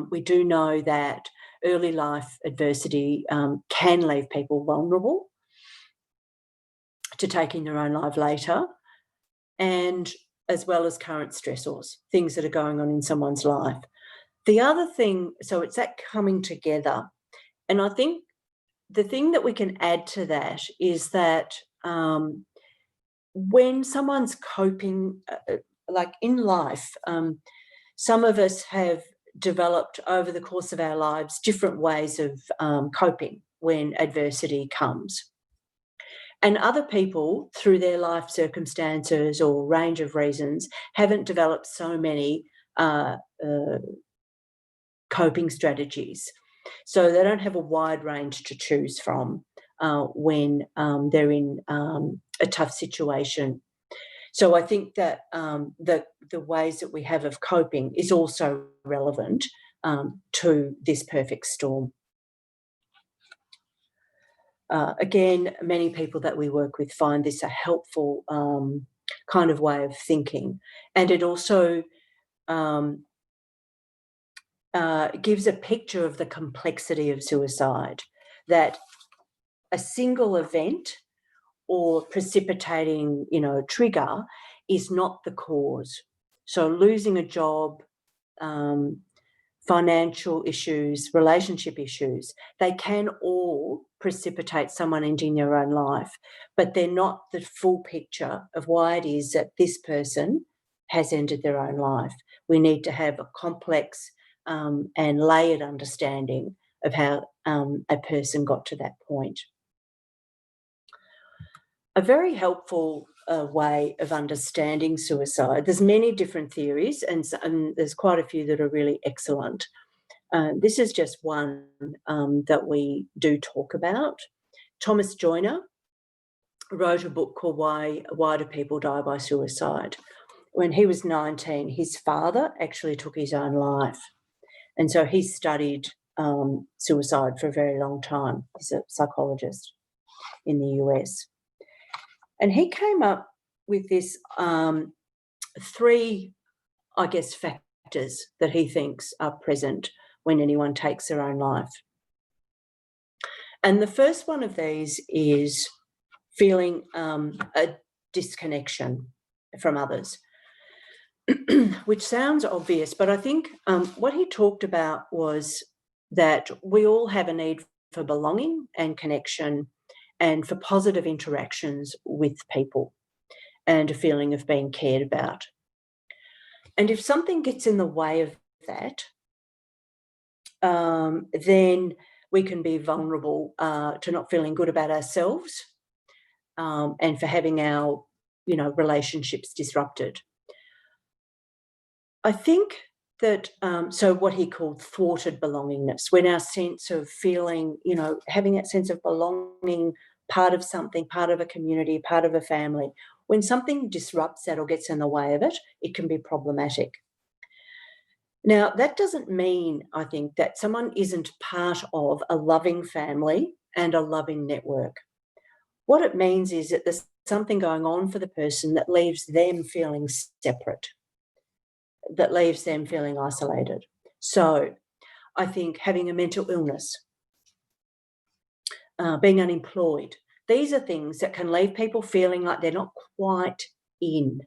We do know that early life adversity can leave people vulnerable to taking their own life later, and as well as current stressors, things that are going on in someone's life. The other thing, so it's that coming together. And I think the thing that we can add to that is that when someone's coping, like in life, some of us have developed over the course of our lives different ways of coping when adversity comes. And other people, through their life circumstances or range of reasons, haven't developed so many coping strategies. So they don't have a wide range to choose from when they're in a tough situation. So I think that the ways that we have of coping is also relevant to this perfect storm. Again, many people that we work with find this a helpful kind of way of thinking, and it also gives a picture of the complexity of suicide, that a single event or precipitating, trigger is not the cause. So losing a job, financial issues, relationship issues, they can all precipitate someone ending their own life, but they're not the full picture of why it is that this person has ended their own life. We need to have a complex and layered understanding of how a person got to that point. A very helpful way of understanding suicide, there's many different theories and there's quite a few that are really excellent. This is just one that we do talk about. Thomas Joyner wrote a book called Why Do People Die by Suicide? When he was 19, his father actually took his own life. And so he studied suicide for a very long time. He's a psychologist in the US. And he came up with this 3, I guess, factors that he thinks are present when anyone takes their own life. And the first one of these is feeling a disconnection from others, which sounds obvious, but I think what he talked about was that we all have a need for belonging and connection and for positive interactions with people and a feeling of being cared about. And if something gets in the way of that, then we can be vulnerable to not feeling good about ourselves and for having our, relationships disrupted. I think that, so what he called thwarted belongingness, when our sense of feeling, having that sense of belonging, part of something, part of a community, part of a family, when something disrupts that or gets in the way of it, it can be problematic. Now, that doesn't mean, I think, that someone isn't part of a loving family and a loving network. What it means is that there's something going on for the person that leaves them feeling separate, that leaves them feeling isolated. So I think having a mental illness, being unemployed, these are things that can leave people feeling like they're not quite in.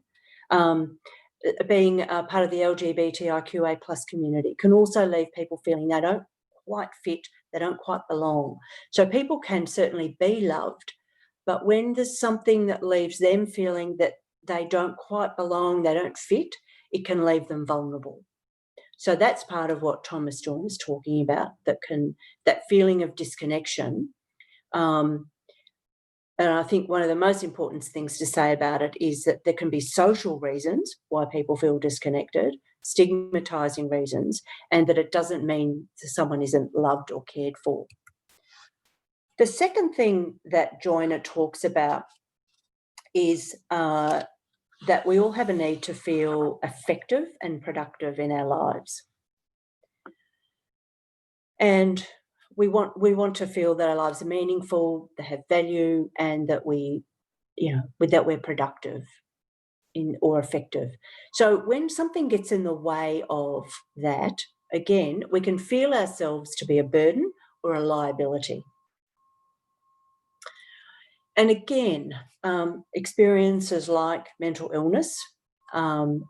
Being a part of the LGBTIQA+ community can also leave people feeling they don't quite fit, they don't quite belong. So people can certainly be loved, but when there's something that leaves them feeling that they don't quite belong, they don't fit, it can leave them vulnerable. So that's part of what Thomas Joyner is talking about, that feeling of disconnection. And I think one of the most important things to say about it is that there can be social reasons why people feel disconnected, stigmatising reasons, and that it doesn't mean that someone isn't loved or cared for. The second thing that Joyner talks about is that we all have a need to feel effective and productive in our lives. And we want to feel that our lives are meaningful, they have value, and that that we're productive or effective. So when something gets in the way of that, again, we can feel ourselves to be a burden or a liability. And again, experiences like mental illness,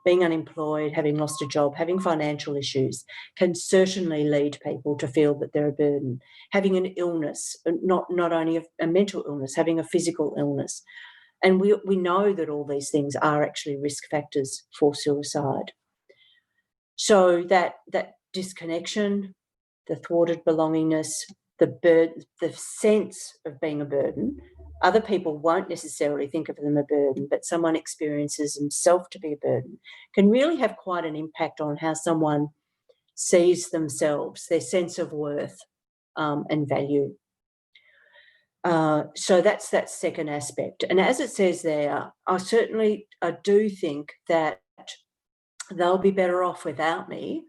being unemployed, having lost a job, having financial issues can certainly lead people to feel that they're a burden. Having an illness, not only a mental illness, having a physical illness. And we know that all these things are actually risk factors for suicide. So that disconnection, the thwarted belongingness, the sense of being a burden. Other people won't necessarily think of them a burden, but someone experiences themselves to be a burden can really have quite an impact on how someone sees themselves, their sense of worth and value. So that's that second aspect. And as it says there, I do think that they'll be better off without me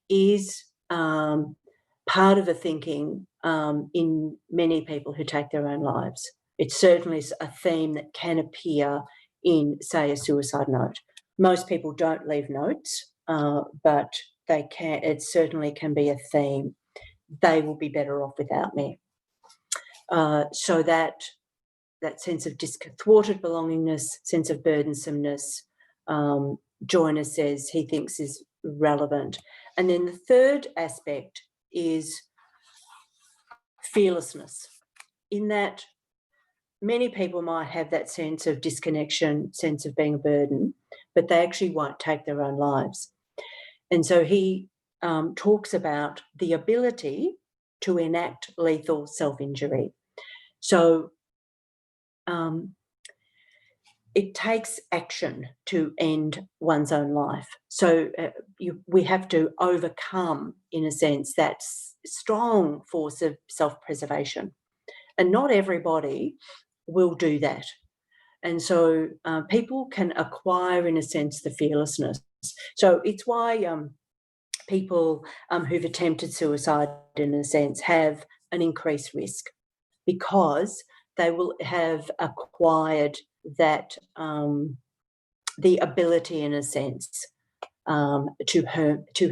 is part of the thinking in many people who take their own lives. It certainly is a theme that can appear in, say, a suicide note. Most people don't leave notes, but they can. It certainly can be a theme. They will be better off without me. So that sense of thwarted belongingness, sense of burdensomeness, Joyner says he thinks is relevant. And then the third aspect is fearlessness, in that many people might have that sense of disconnection, sense of being a burden, but they actually won't take their own lives. And so he talks about the ability to enact lethal self-injury. So it takes action to end one's own life. So we have to overcome, in a sense, that strong force of self-preservation. And not everybody will do that. And so people can acquire, in a sense, the fearlessness. So it's why people who've attempted suicide, in a sense, have an increased risk, because they will have acquired that the ability, in a sense, to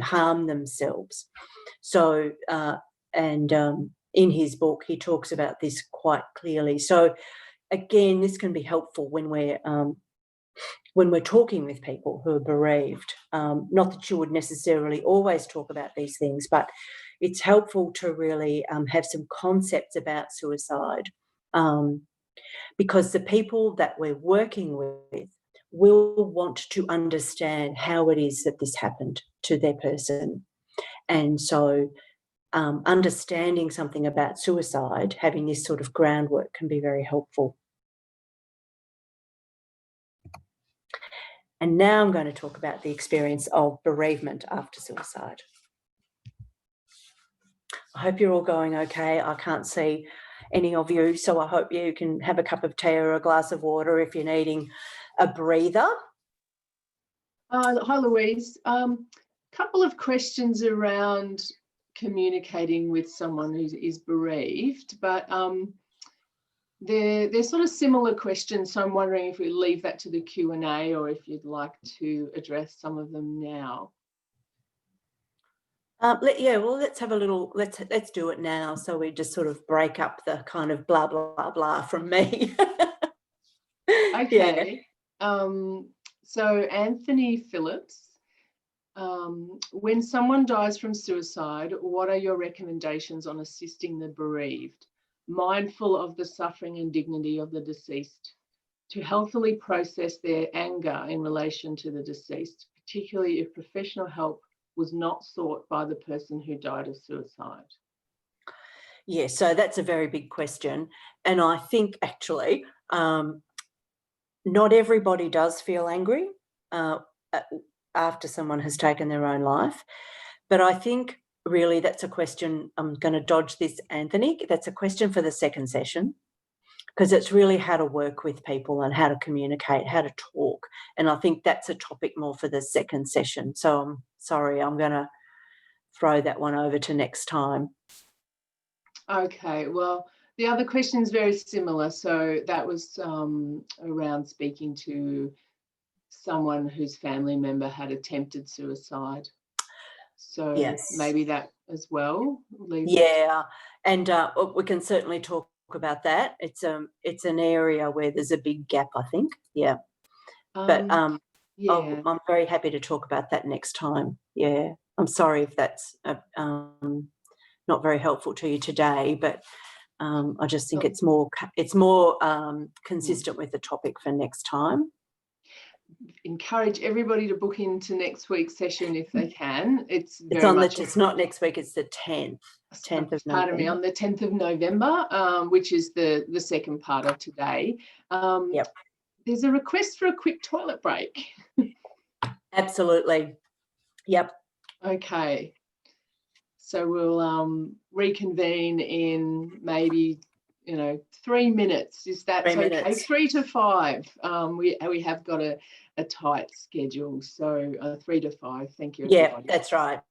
harm themselves. So, in his book, he talks about this quite clearly. So, again, this can be helpful when we're talking with people who are bereaved. Not that you would necessarily always talk about these things, but it's helpful to really have some concepts about suicide, because the people that we're working with will want to understand how it is that this happened to their person. And so understanding something about suicide, having this sort of groundwork, can be very helpful. And now I'm going to talk about the experience of bereavement after suicide. I hope you're all going okay. I can't see any of you, so I hope you can have a cup of tea or a glass of water if you're needing a breather. Hi, Louise. Couple of questions around communicating with someone who is bereaved, but they're sort of similar questions, so I'm wondering if we leave that to the Q&A or if you'd like to address some of them now. Let's have a little, let's do it now, so we just sort of break up the kind of blah, blah, blah from me. Okay. Yeah. So Anthony Phillips, when someone dies from suicide, what are your recommendations on assisting the bereaved, mindful of the suffering and dignity of the deceased, to healthily process their anger in relation to the deceased, particularly if professional help was not sought by the person who died of suicide? Yes, so that's a very big question. And I think actually not everybody does feel angry after someone has taken their own life. But I think really that's a question, I'm going to dodge this, Anthony, that's a question for the second session, because it's really how to work with people and how to communicate, how to talk. And I think that's a topic more for the second session. So I'm sorry, I'm going to throw that one over to next time. Okay, well, the other question is very similar. So that was around speaking to someone whose family member had attempted suicide. So yes, maybe that as well. Yeah, and we can certainly talk about that. It's an area where there's a big gap, I think. Yeah, but yeah, I'm very happy to talk about that next time. Yeah, I'm sorry if that's not very helpful to you today, but I just think it's more consistent with the topic for next time. Encourage everybody to book into next week's session if they can. It's not next week, it's the 10th of November. Pardon me, on the 10th of November, which is the second part of today. Yep. There's a request for a quick toilet break. Absolutely. Yep. Okay. So we'll reconvene in maybe 3 minutes. Is that okay? 3 to 5. We have got a tight schedule, so 3 to 5. Thank you, everybody. Yeah, that's right.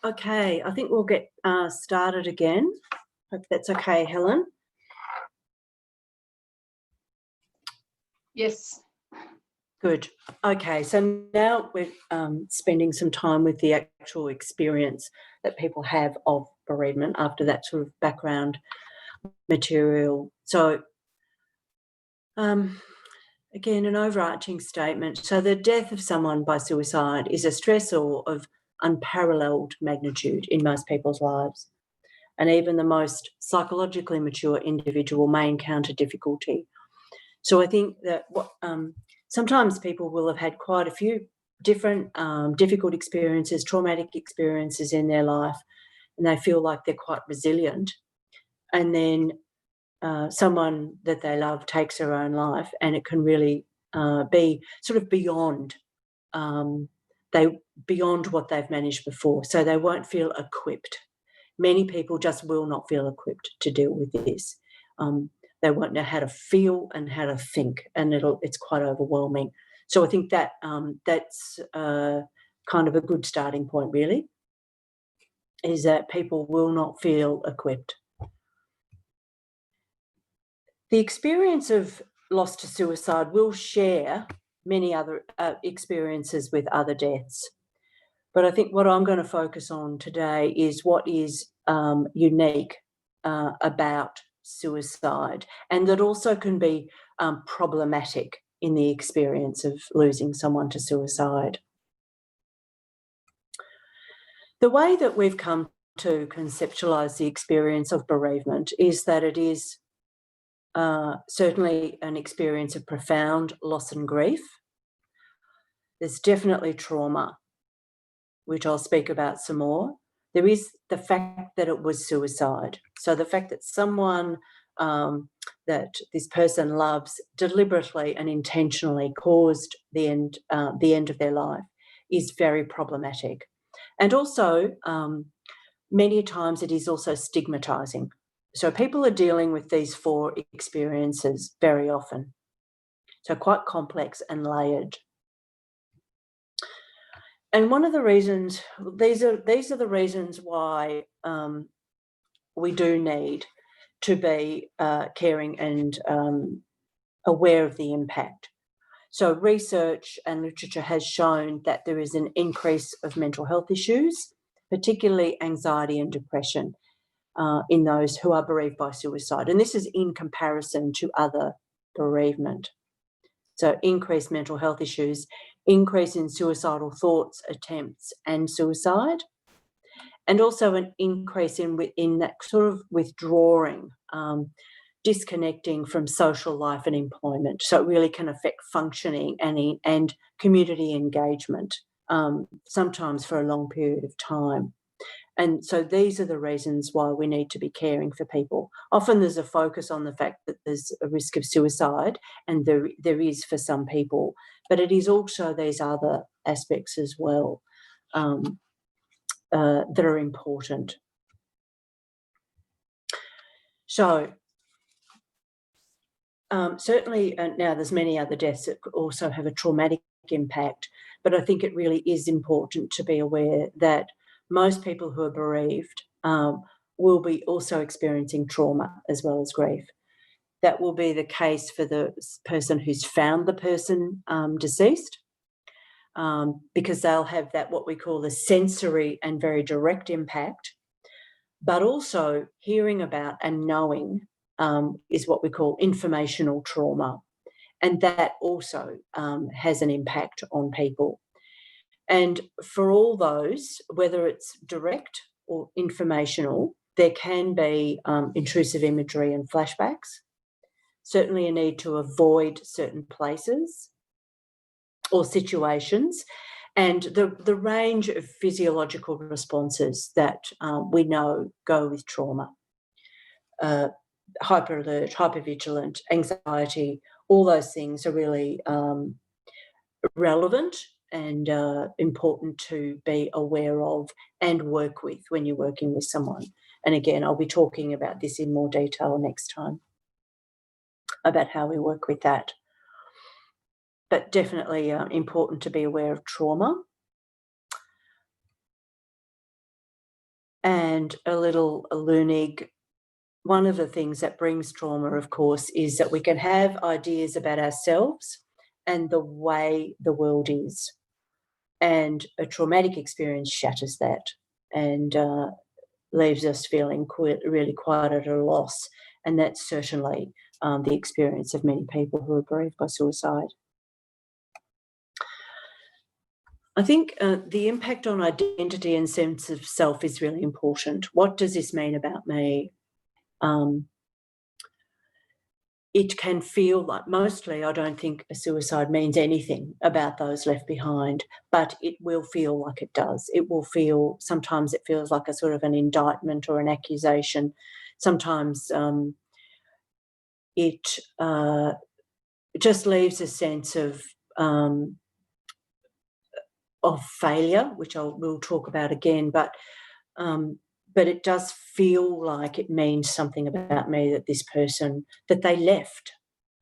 Okay, I think we'll get started again. Hope that's okay, Helen. Yes. Good. Okay, so now we're spending some time with the actual experience that people have of bereavement after that sort of background material. So, again, an overarching statement. So the death of someone by suicide is a stressor of unparalleled magnitude in most people's lives. And even the most psychologically mature individual may encounter difficulty. So I think that sometimes people will have had quite a few different difficult experiences, traumatic experiences in their life, and they feel like they're quite resilient. And then someone that they love takes their own life, and it can really be sort of beyond what they've managed before. So they won't feel equipped. Many people just will not feel equipped to deal with this. They won't know how to feel and how to think, and it's quite overwhelming. So I think that that's kind of a good starting point, really, is that people will not feel equipped. The experience of loss to suicide will share many other experiences with other deaths. But I think what I'm going to focus on today is what is unique about suicide, and that also can be problematic in the experience of losing someone to suicide. The way that we've come to conceptualise the experience of bereavement is that it is certainly an experience of profound loss and grief. There's definitely trauma, which I'll speak about some more. There is the fact that it was suicide. So the fact that someone that this person loves deliberately and intentionally caused the end of their life is very problematic. And also, many times it is also stigmatising. So people are dealing with these four experiences very often. So quite complex and layered. And one of the reasons, these are the reasons why we do need to be caring and aware of the impact. So research and literature has shown that there is an increase of mental health issues, particularly anxiety and depression, in those who are bereaved by suicide. And this is in comparison to other bereavement. So increased mental health issues, increase in suicidal thoughts, attempts and suicide, and also an increase in that sort of withdrawing, disconnecting from social life and employment. So it really can affect functioning and community engagement, sometimes for a long period of time. And so these are the reasons why we need to be caring for people. Often there's a focus on the fact that there's a risk of suicide, and there is for some people, but it is also these other aspects as well that are important. So certainly now there's many other deaths that also have a traumatic impact, but I think it really is important to be aware that most people who are bereaved will be also experiencing trauma as well as grief. That will be the case for the person who's found the person deceased, because they'll have that, what we call the sensory and very direct impact, but also hearing about and knowing is what we call informational trauma. And that also has an impact on people. And for all those, whether it's direct or informational, there can be intrusive imagery and flashbacks, certainly a need to avoid certain places or situations, and the range of physiological responses that we know go with trauma. Hyper alert, hypervigilant, anxiety, all those things are really relevant and important to be aware of and work with when you're working with someone. And again, I'll be talking about this in more detail next time, about how we work with that. But definitely important to be aware of trauma. And a little Lunig, one of the things that brings trauma, of course, is that we can have ideas about ourselves and the way the world is. And a traumatic experience shatters that and leaves us feeling really quite at a loss. And that's certainly the experience of many people who are bereaved by suicide. I think the impact on identity and sense of self is really important. What does this mean about me? It can feel like, mostly I don't think a suicide means anything about those left behind, but it will feel like it does. It will feel, sometimes it feels like a sort of an indictment or an accusation. Sometimes it just leaves a sense of failure, which we'll talk about again, but it does feel like it means something about me, that this person, that they left.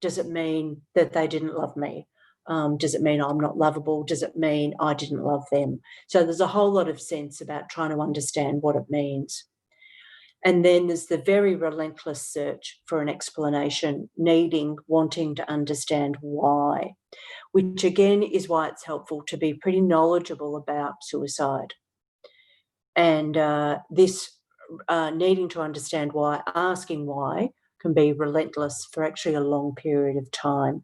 Does it mean that they didn't love me? Does it mean I'm not lovable? Does it mean I didn't love them? So there's a whole lot of sense about trying to understand what it means. And then there's the very relentless search for an explanation, wanting to understand why, which again is why it's helpful to be pretty knowledgeable about suicide. And this needing to understand why, asking why, can be relentless for actually a long period of time.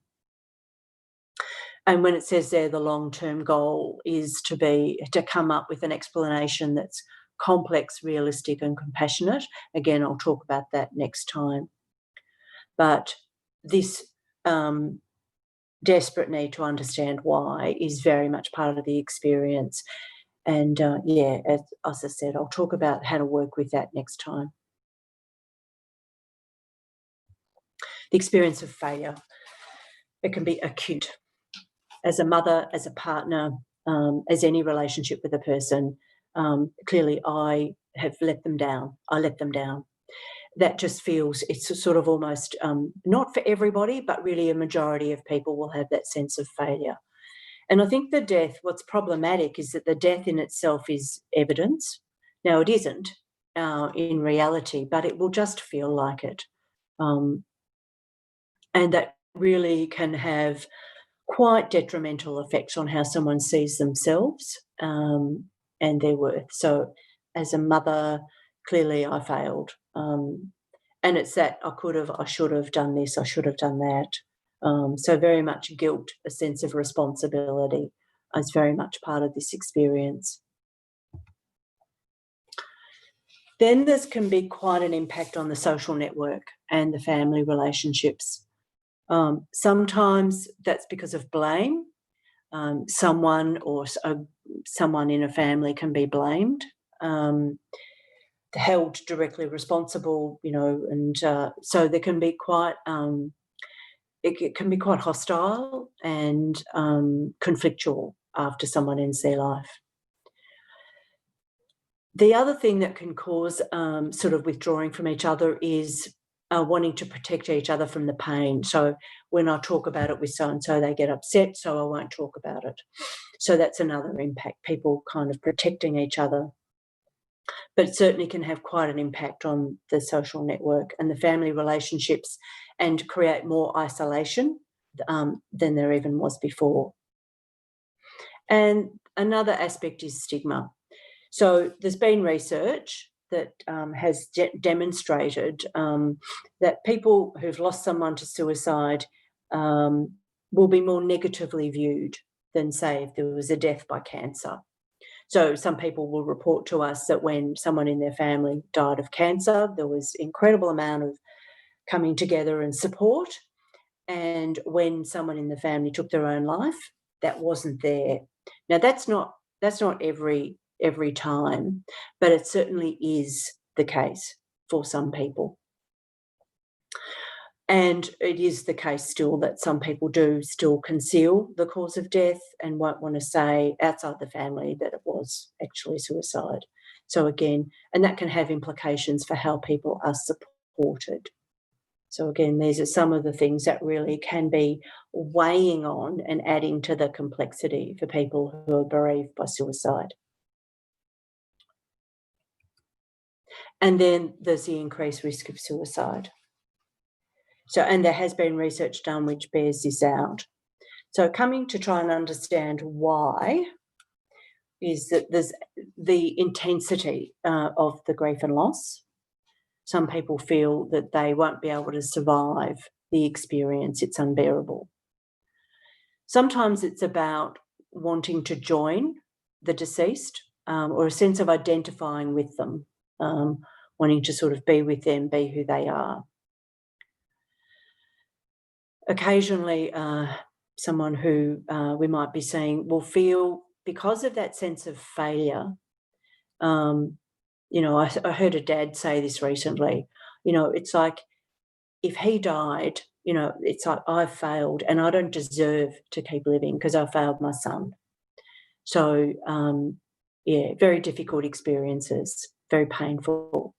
And when it says there the long-term goal is to come up with an explanation that's complex, realistic and compassionate. Again, I'll talk about that next time. But this desperate need to understand why is very much part of the experience. And as I said, I'll talk about how to work with that next time. The experience of failure. It can be acute. As a mother, as a partner, as any relationship with a person, clearly I have let them down. I let them down. That just feels, it's sort of almost, not for everybody, but really a majority of people will have that sense of failure. And I think the death, what's problematic is that the death in itself is evidence. Now, it isn't in reality, but it will just feel like it. And that really can have quite detrimental effects on how someone sees themselves and their worth. So as a mother, clearly I failed. And it's that I should have done this, I should have done that. So very much guilt, a sense of responsibility is very much part of this experience. Then this can be quite an impact on the social network and the family relationships. Sometimes that's because of blame. Someone in a family can be blamed, held directly responsible, and so there can be quite it can be quite hostile and conflictual after someone ends their life. The other thing that can cause sort of withdrawing from each other is wanting to protect each other from the pain. So when I talk about it with so-and-so, they get upset, so I won't talk about it. So that's another impact, people kind of protecting each other. But it certainly can have quite an impact on the social network and the family relationships and create more isolation than there even was before. And another aspect is stigma. So there's been research that has demonstrated that people who've lost someone to suicide will be more negatively viewed than, say, if there was a death by cancer. So some people will report to us that when someone in their family died of cancer, there was incredible amount of coming together and support. And when someone in the family took their own life, that wasn't there. Now that's not every time, but it certainly is the case for some people. And it is the case still that some people do still conceal the cause of death and won't want to say outside the family that it was actually suicide. So again, and that can have implications for how people are supported. So again, these are some of the things that really can be weighing on and adding to the complexity for people who are bereaved by suicide. And then there's the increased risk of suicide. So, and there has been research done which bears this out. So coming to try and understand why is that there's the intensity of the grief and loss. Some people feel that they won't be able to survive the experience, it's unbearable. Sometimes it's about wanting to join the deceased or a sense of identifying with them, wanting to sort of be with them, be who they are. Occasionally, someone who we might be seeing will feel, because of that sense of failure, I heard a dad say this recently, it's like if he died, it's like I've failed and I don't deserve to keep living because I failed my son. So, very difficult experiences, very painful.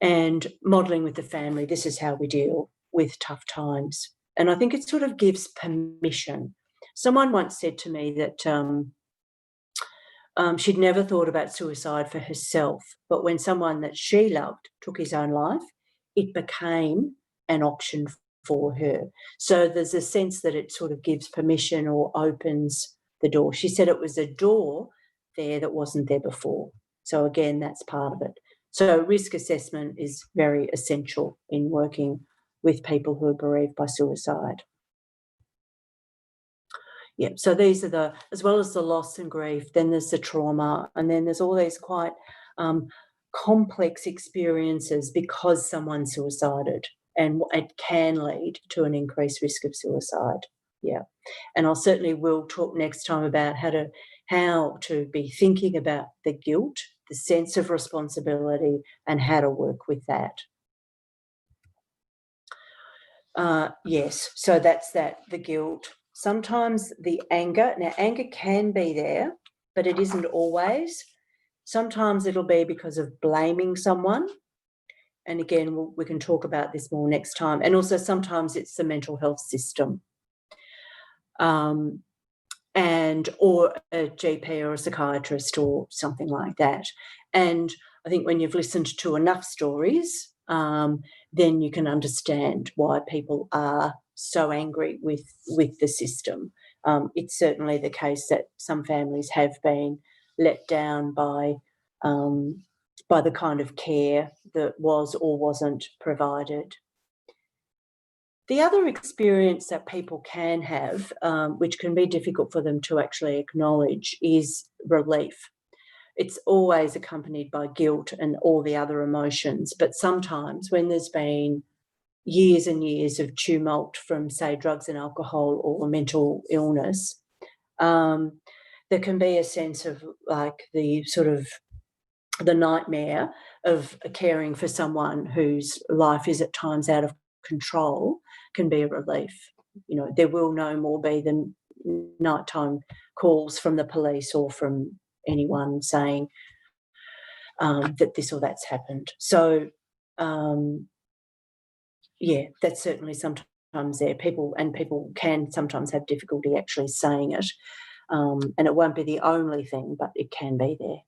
And modelling with the family, this is how we deal with tough times. And I think it sort of gives permission. Someone once said to me that she'd never thought about suicide for herself, but when someone that she loved took his own life, it became an option for her. So there's a sense that it sort of gives permission or opens the door. She said it was a door there that wasn't there before. So again, that's part of it. So risk assessment is very essential in working with people who are bereaved by suicide. Yeah, so these are as well as the loss and grief, then there's the trauma, and then there's all these quite complex experiences because someone suicided, and it can lead to an increased risk of suicide. Yeah, and I'll certainly will talk next time about how to be thinking about the guilt, the sense of responsibility, and how to work with that. Yes, so that's that, the guilt. Sometimes the anger. Now, anger can be there, but it isn't always. Sometimes it'll be because of blaming someone. And again, we can talk about this more next time. And also sometimes it's the mental health system, or a GP or a psychiatrist or something like that. And I think when you've listened to enough stories, then you can understand why people are so angry with the system. It's certainly the case that some families have been let down by the kind of care that was or wasn't provided. The other experience that people can have, which can be difficult for them to actually acknowledge, is relief. It's always accompanied by guilt and all the other emotions, but sometimes when there's been years and years of tumult from, say, drugs and alcohol or mental illness, there can be a sense of like the sort of the nightmare of caring for someone whose life is at times out of control can be a relief. You know, there will no more be the nighttime calls from the police or from anyone saying that this or that's happened. So, yeah, that's certainly sometimes there. People can sometimes have difficulty actually saying it, and it won't be the only thing, but it can be there.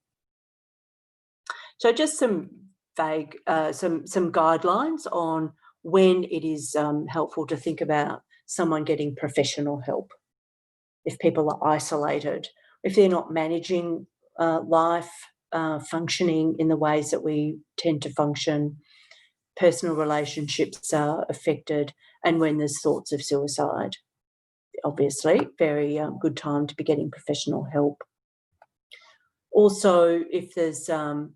So just some vague, some guidelines on when it is helpful to think about someone getting professional help. If people are isolated, if they're not managing life, functioning in the ways that we tend to function, personal relationships are affected, and when there's thoughts of suicide, obviously, very good time to be getting professional help. Also, if there's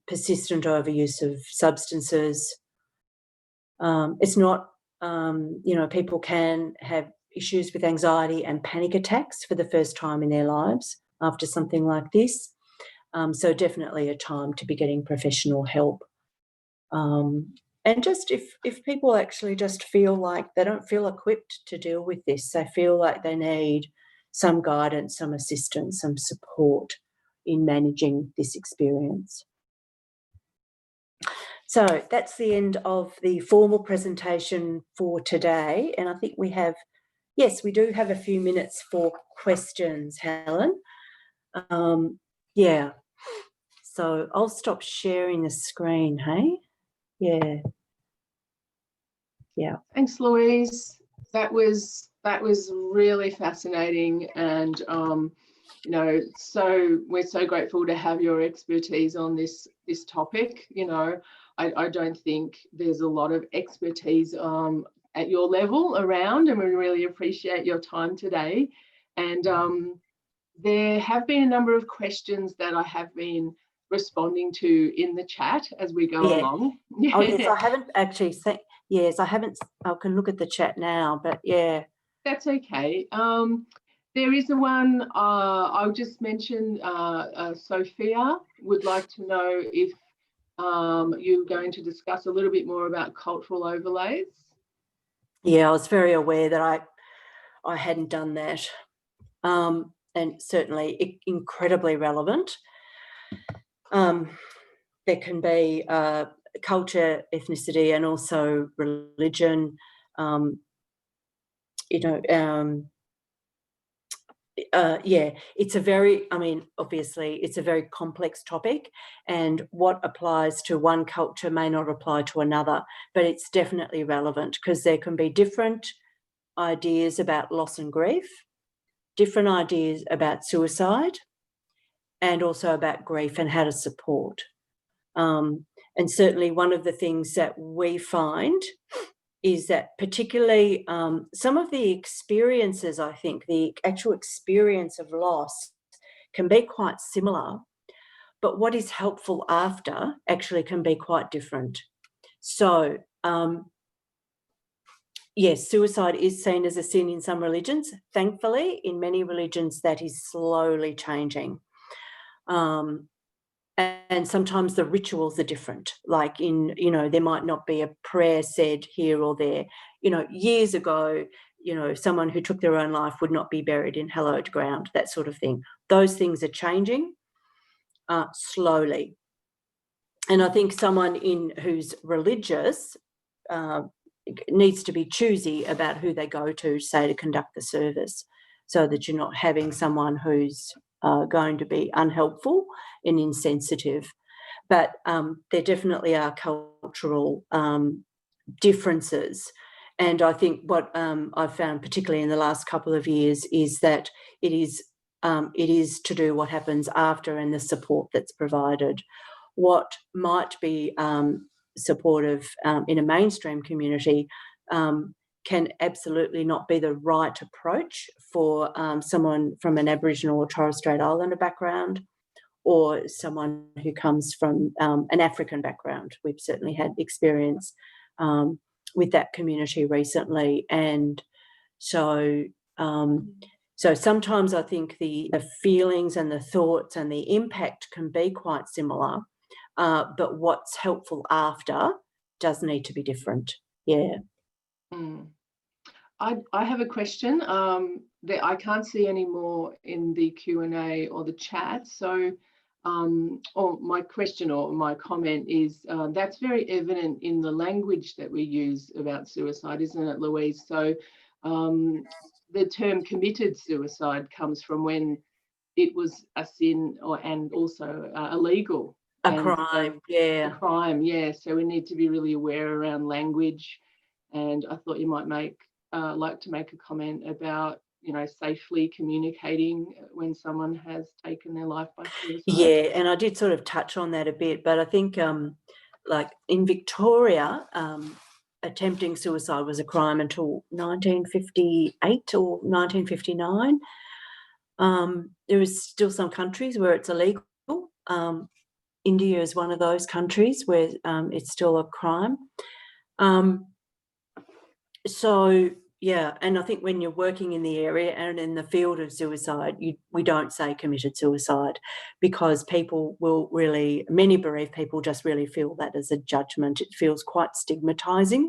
persistent overuse of substances, it's not, people can have issues with anxiety and panic attacks for the first time in their lives after something like this. So definitely a time to be getting professional help. And just if people actually just feel like they don't feel equipped to deal with this, they feel like they need some guidance, some assistance, some support in managing this experience. So that's the end of the formal presentation for today. And I think we do have a few minutes for questions, Helen. Yeah. So I'll stop sharing the screen, hey? Yeah. Yeah. Thanks, Louise. That was really fascinating, and we're so grateful to have your expertise on this topic. I don't think there's a lot of expertise at your level around, and we really appreciate your time today. And there have been a number of questions that I have been responding to in the chat as we go along. Yeah. Oh, yes, I haven't actually seen. Yes, I haven't. I can look at the chat now, but yeah. That's okay. There is one I'll just mention. Sophia would like to know if you're going to discuss a little bit more about cultural overlays. Yeah, I was very aware that I hadn't done that, and certainly incredibly relevant. There can be culture, ethnicity, and also religion it's a very, obviously it's a very complex topic, and what applies to one culture may not apply to another, but it's definitely relevant because there can be different ideas about loss and grief, different ideas about suicide, and also about grief and how to support. And certainly one of the things that we find is that particularly some of the experiences, I think, the actual experience of loss can be quite similar, but what is helpful after actually can be quite different. So, yes, suicide is seen as a sin in some religions. Thankfully, in many religions, that is slowly changing. And sometimes the rituals are different. Like there might not be a prayer said here or there. Years ago, someone who took their own life would not be buried in hallowed ground, that sort of thing. Those things are changing slowly. And I think someone who's religious needs to be choosy about who they go to, say, to conduct the service, so that you're not having someone who's going to be unhelpful and insensitive. But there definitely are cultural differences. And I think what I've found, particularly in the last couple of years, is that it is to do what happens after and the support that's provided. What might be supportive in a mainstream community can absolutely not be the right approach for someone from an Aboriginal or Torres Strait Islander background, or someone who comes from an African background. We've certainly had experience with that community recently. And so sometimes I think the feelings and the thoughts and the impact can be quite similar, but what's helpful after does need to be different. Yeah. I have a question that I can't see any more in the Q&A or the chat. So, or my question or my comment is that's very evident in the language that we use about suicide, isn't it, Louise? So the term committed suicide comes from when it was a sin and also illegal. A crime, yeah. A crime, yeah. So we need to be really aware around language. And I thought you might like to make a comment about, safely communicating when someone has taken their life by suicide. Yeah, and I did sort of touch on that a bit, but I think like in Victoria, attempting suicide was a crime until 1958 or 1959. There is still some countries where it's illegal. India is one of those countries where it's still a crime. So, yeah, and I think when you're working in the area and in the field of suicide, we don't say committed suicide, because people will really, many bereaved people just really feel that as a judgment. It feels quite stigmatising.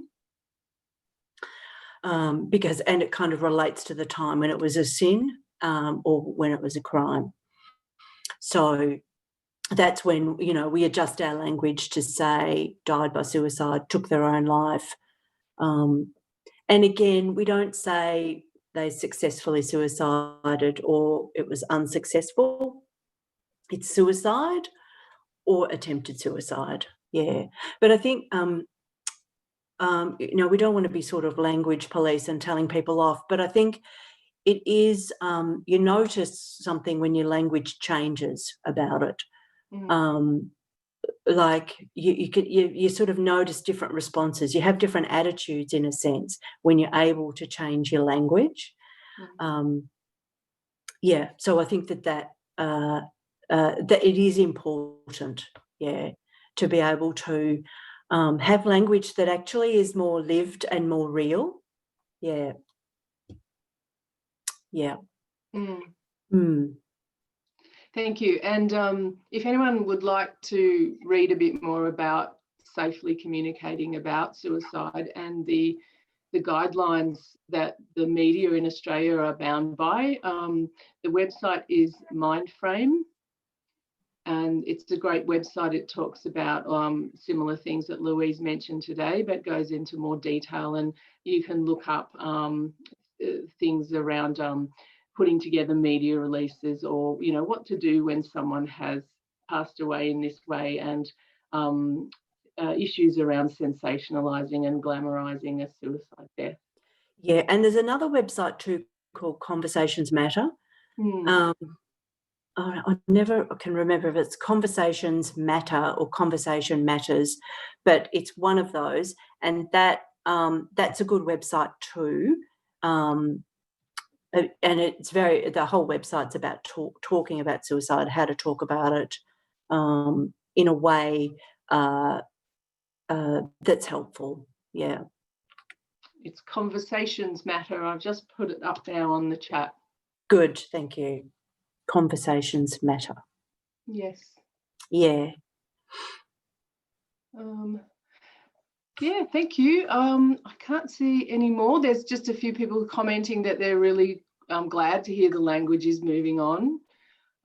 And it kind of relates to the time when it was a sin or when it was a crime. So that's when, we adjust our language to say died by suicide, took their own life. And again, we don't say they successfully suicided or it was unsuccessful. It's suicide or attempted suicide. Yeah. But I think, we don't want to be sort of language police and telling people off, but I think it is, you notice something when your language changes about it. Like you sort of notice different responses. You have different attitudes in a sense when you're able to change your language. Yeah, so I think that it is important, yeah, to be able to have language that actually is more lived and more real. Yeah. Yeah. Thank you. And if anyone would like to read a bit more about safely communicating about suicide and the guidelines that the media in Australia are bound by, the website is Mindframe, and it's a great website. It talks about similar things that Louise mentioned today, but goes into more detail, and you can look up things around putting together media releases, or what to do when someone has passed away in this way, and issues around sensationalizing and glamorizing a suicide death. Yeah, and there's another website too called Conversations Matter. I never can remember if it's Conversations Matter or Conversation Matters, but it's one of those, and that's a good website too. And it's the whole website's about talking about suicide, how to talk about it in a way that's helpful. Yeah. It's Conversations Matter. I've just put it up now on the chat. Good, thank you. Conversations Matter. Yes. Yeah. Yeah, thank you. I can't see any more. There's just a few people commenting that they're really glad to hear the language is moving on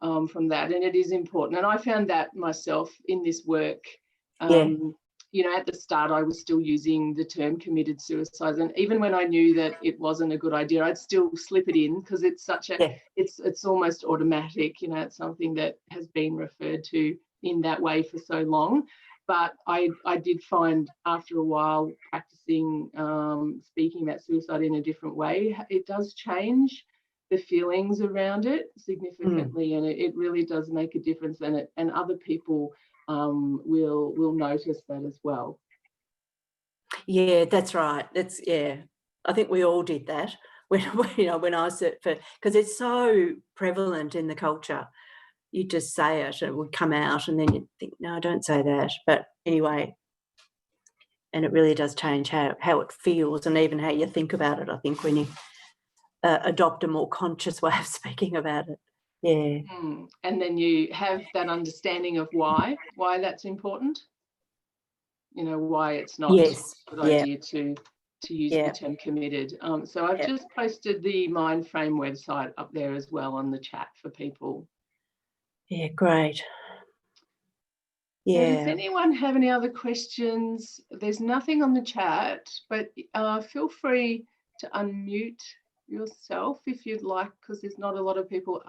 from that, and it is important. And I found that myself in this work. At the start, I was still using the term committed suicide, and even when I knew that it wasn't a good idea, I'd still slip it in because it's such a it's almost automatic. It's something that has been referred to in that way for so long. But I did find after a while practicing speaking about suicide in a different way, it does change the feelings around it significantly, and it really does make a difference, and other people will notice that as well. Yeah, that's right. I think we all did that when I searched for, because it's so prevalent in the culture. You just say it, and it would come out, and then you think, no, don't say that. But anyway, and it really does change how it feels and even how you think about it, I think, when you adopt a more conscious way of speaking about it. Yeah. And then you have that understanding of why that's important, why it's not a good idea to use the term committed. So I've just posted the Mindframe website up there as well on the chat for people. Yeah, great. Yeah. Does anyone have any other questions? There's nothing on the chat, but feel free to unmute yourself if you'd like, because there's not a lot of people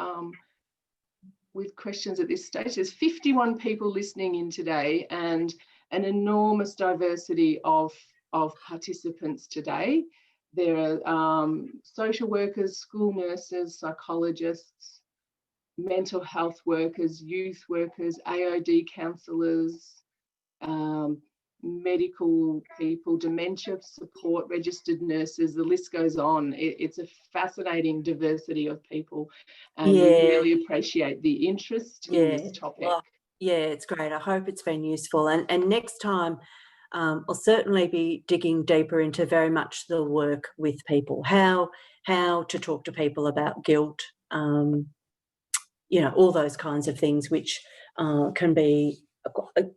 with questions at this stage. There's 51 people listening in today, and an enormous diversity of participants today. There are social workers, school nurses, psychologists, mental health workers, youth workers, AOD counsellors, medical people, dementia support, registered nurses, the list goes on. It's a fascinating diversity of people, and we really appreciate the interest in this topic. Well, it's great. I hope it's been useful. And next time, I'll certainly be digging deeper into very much the work with people, how to talk to people about guilt, all those kinds of things, which can be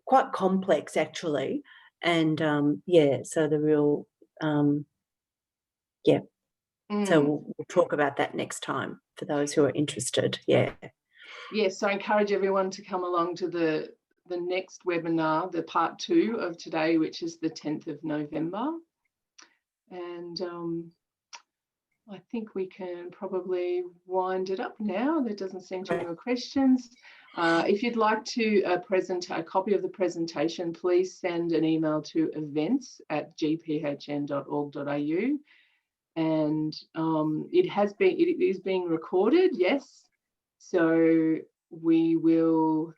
quite complex actually. And so the real, So we'll talk about that next time for those who are interested. Yeah. Yes, so I encourage everyone to come along to the next webinar, the part 2 of today, which is the 10th of November. And I think we can probably wind it up now. There doesn't seem to be more questions. If you'd like to present a copy of the presentation, please send an email to events@gphn.org.au. And it is being recorded, yes. So we will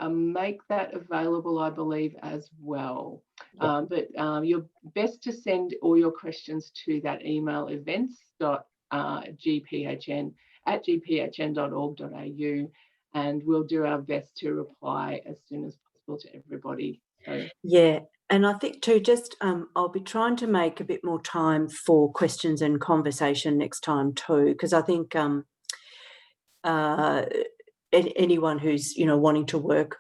make that available, I believe, as well. But you're best to send all your questions to that email, events.gphn@gphn.org.au, and we'll do our best to reply as soon as possible to everybody. So. Yeah. And I think too, just I'll be trying to make a bit more time for questions and conversation next time too, because I think anyone who's wanting to work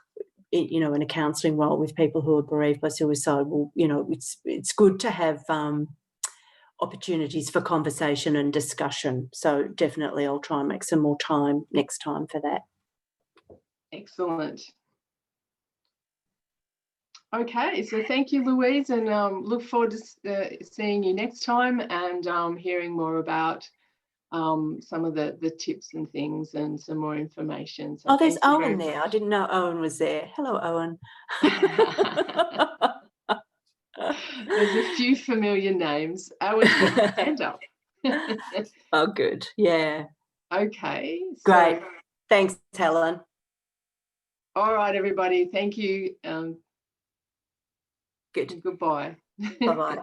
in a counselling role with people who are bereaved by suicide will it's good to have opportunities for conversation and discussion. So definitely I'll try and make some more time next time for that. Excellent. Okay, so thank you, Louise, and look forward to seeing you next time and hearing more about some of the tips and things and some more information. So Oh, there's thank you Owen very there. I much. didn't know Owen was there. Hello, Owen. There's a few familiar names. Owen's got his hand up. Oh, good. Yeah. Okay. Great. So, Thanks, Helen. all right, everybody. Thank you. Good. Goodbye. Bye-bye.